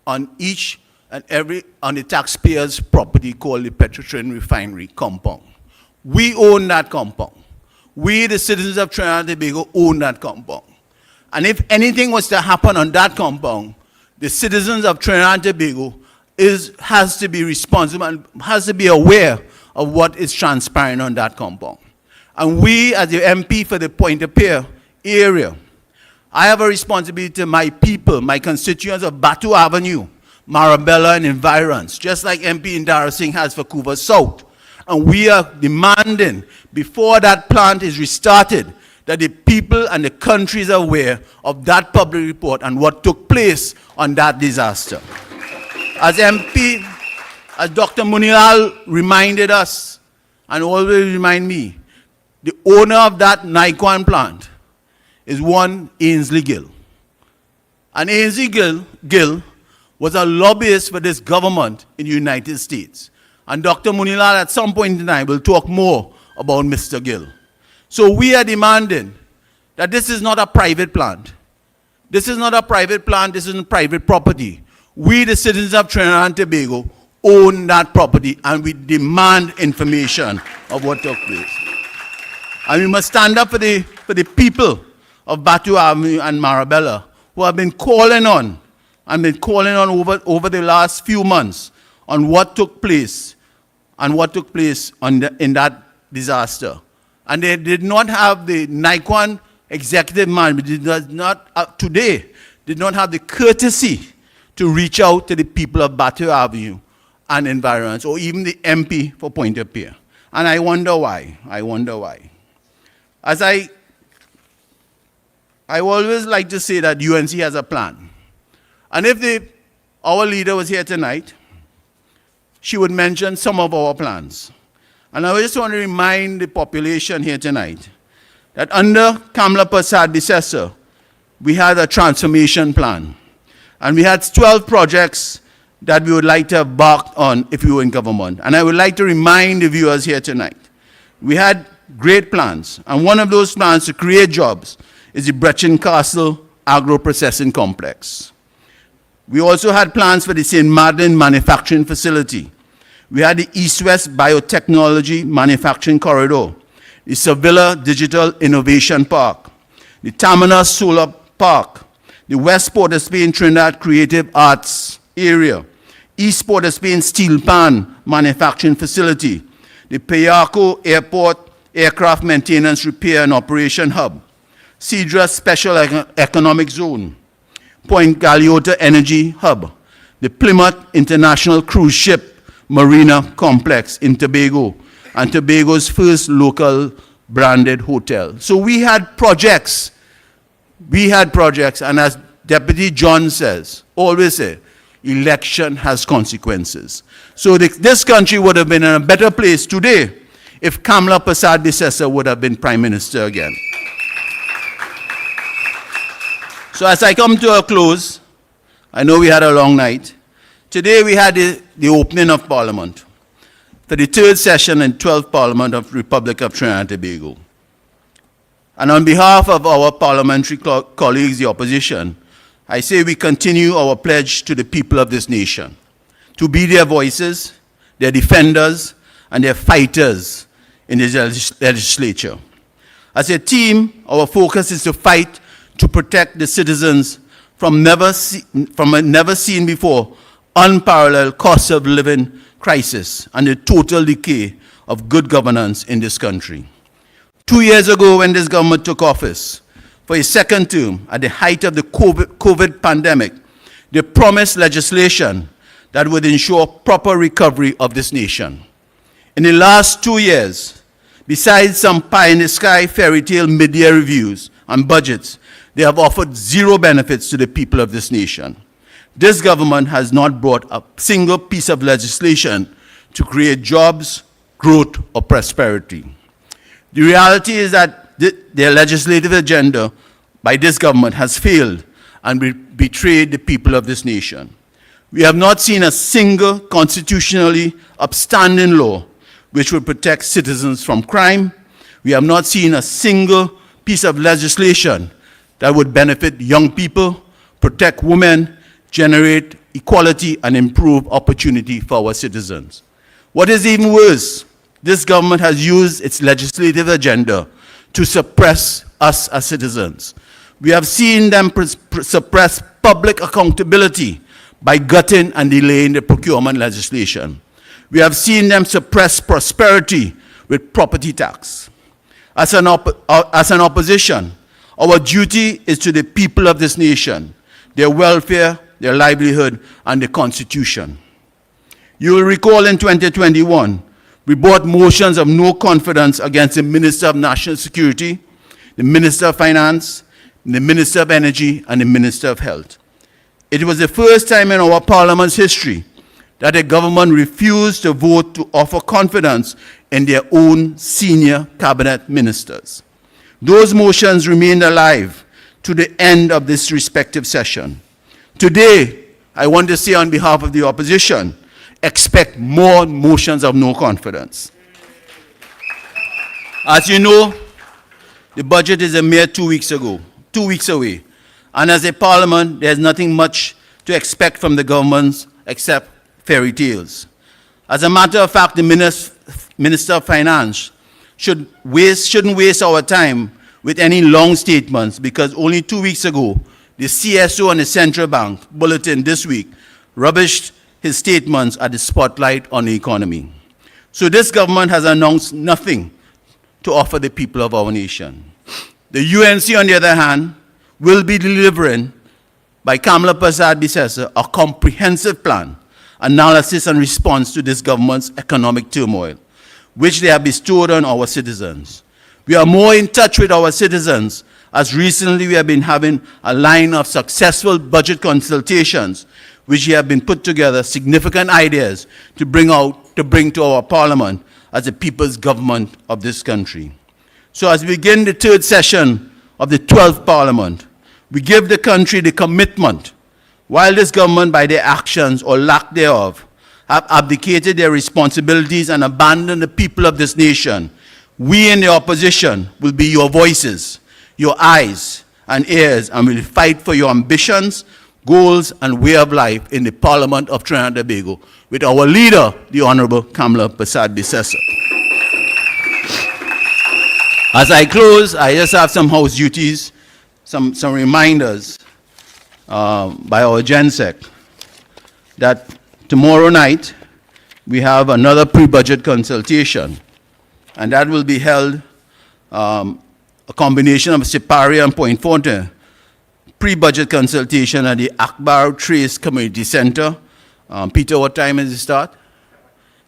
on each and every, on the taxpayer's property called the Petrotrin Refinery compound. We own that compound. We, the citizens of Trinidad and Tobago, own that compound. And if anything was to happen on that compound, the citizens of Trinidad and Tobago has to be responsible and has to be aware of what is transpiring on that compound. And we, as the MP for the Point-de-Pierre area, I have a responsibility to my people, my constituents of Batu Avenue, Marabella and environs, just like MP Indarsingh has for Couva South. And we are demanding, before that plant is restarted, that the people and the country is aware of that public report and what took place on that disaster. As MP, as Dr. Munial reminded us, and always remind me, the owner of that NICON plant is one Ainsley Gill. And Ainsley Gill was a lobbyist for this government in the United States. And Dr. Munilal at some point in time will talk more about Mr. Gill. So we are demanding that this is not a private plant. This is not a private plant, this isn't private property. We, the citizens of Trinidad and Tobago, own that property, and we demand information of what took place. And we must stand up for the people of Batu Avenue and Marabella who have been calling on over the last few months on what took place and what took place in that disaster. And they did not have the Nikon executive management, did not have the courtesy to reach out to the people of Batu Avenue and environs, or even the MP for Pointe-a-Pierre. And I wonder why. As I always like to say that UNC has a plan. And if our leader was here tonight, she would mention some of our plans. And I just want to remind the population here tonight that under Kamla Persaud-Bissessar, we had a transformation plan. And we had 12 projects that we would like to embark on if we were in government. And I would like to remind the viewers here tonight, we had great plans. And one of those plans to create jobs is the Brechin Castle Agro-Processing Complex. We also had plans for the St. Madeleine Manufacturing Facility. We had the East-West Biotechnology Manufacturing Corridor, the Sevilla Digital Innovation Park, the Tamana Solar Park, the West Port of Spain Trinidad Creative Arts Area, East Port of Spain Steel Pan Manufacturing Facility, the Payarco Airport Aircraft Maintenance Repair and Operation Hub, Cedra Special Economic Zone, Point Galeota Energy Hub, the Plymouth International Cruise Ship Marina Complex in Tobago, and Tobago's first local branded hotel. So we had projects, and as Deputy John always say, election has consequences. So this country would have been in a better place today if Kamla Persaud-Bissessar would have been Prime Minister again. So as I come to a close, I know we had a long night. Today we had the opening of Parliament for the third session and 12th Parliament of the Republic of Trinidad and Tobago. And on behalf of our parliamentary colleagues, the opposition, I say we continue our pledge to the people of this nation to be their voices, their defenders, and their fighters in the legislature. As a team, our focus is to fight to protect the citizens from a never-seen-before unparalleled cost of living crisis and the total decay of good governance in this country. 2 years ago, when this government took office for a second term at the height of the COVID pandemic, they promised legislation that would ensure proper recovery of this nation. In the last 2 years, besides some pie-in-the-sky fairy tale mid-year reviews and budgets, they have offered zero benefits to the people of this nation. This government has not brought a single piece of legislation to create jobs, growth, or prosperity. The reality is that their legislative agenda by this government has failed and betrayed the people of this nation. We have not seen a single constitutionally upstanding law which would protect citizens from crime. We have not seen a single piece of legislation that would benefit young people, protect women, generate equality, and improve opportunity for our citizens. What is even worse, this government has used its legislative agenda to suppress us as citizens. We have seen them suppress public accountability by gutting and delaying the procurement legislation. We have seen them suppress prosperity with property tax. As an opposition, our duty is to the people of this nation, their welfare, their livelihood, and the Constitution. You will recall in 2021, we brought motions of no confidence against the Minister of National Security, the Minister of Finance, the Minister of Energy, and the Minister of Health. It was the first time in our Parliament's history that a government refused to vote to offer confidence in their own senior cabinet ministers. Those motions remained alive to the end of this respective session. Today, I want to say on behalf of the opposition, expect more motions of no confidence. As you know, the budget is a mere 2 weeks away. And as a parliament, there's nothing much to expect from the government except fairy tales. As a matter of fact, the Minister of Finance shouldn't waste our time with any long statements, because only 2 weeks ago, the CSO and the Central Bank Bulletin this week rubbished his statements at the spotlight on the economy. So this government has announced nothing to offer the people of our nation. The UNC, on the other hand, will be delivering, by Kamala Persad-Bissessar, a comprehensive plan, analysis and response to this government's economic turmoil, which they have bestowed on our citizens. We are more in touch with our citizens, as recently we have been having a line of successful budget consultations, which have been put together, significant ideas to bring to our parliament as the people's government of this country. So as we begin the third session of the 12th Parliament, we give the country the commitment, while this government, by their actions or lack thereof, have abdicated their responsibilities and abandoned the people of this nation, we in the opposition will be your voices, your eyes and ears, and will fight for your ambitions, goals, and way of life in the Parliament of Trinidad and Tobago with our leader, the Honorable Kamala Persad-Bissessar. As I close, I just have some house duties, some reminders by our GenSec that tomorrow night we have another pre-budget consultation, and that will be held a combination of Sipari and Point Fontaine pre-budget consultation at the Akbar Trace Community Center. Peter, what time is it start?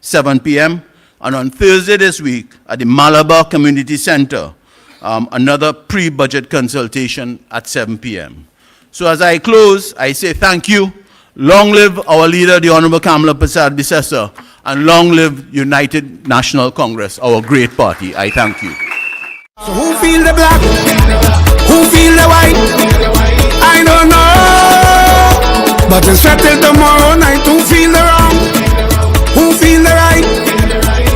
7 p.m. And on Thursday this week at the Malabar Community Center, another pre-budget consultation at 7 p.m. So as I close, I say thank you. Long live our leader, the Honorable Kamala Persad-Bissessar, and long live United National Congress, our great party. I thank you. So who feel the black? Who feel the white? I don't know. But it's settled tomorrow night. Who feel the wrong? Who feel the right?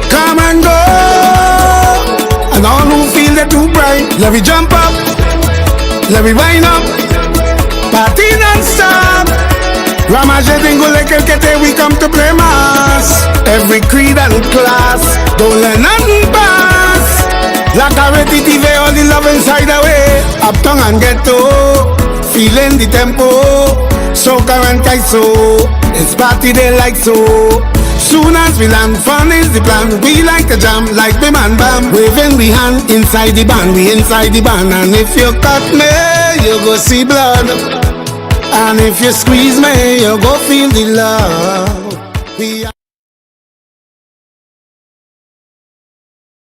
Come and go. And all who feel the too bright, let me jump up, let me wind up, party non-stop. Ramaje tingo leke kete, we come to play mass. Every creed and class, don't let nothing pass. Like a ready TV, all the love inside away. Uptown and ghetto, feeling the tempo. Soca and Kaiso, it's party day like so. Soon as we land, fun is the plan. We like a jam, like the man bam. Waving we hand inside the band, we inside the band. And if you cut me, you go see blood. And if you squeeze me, you go feel the love.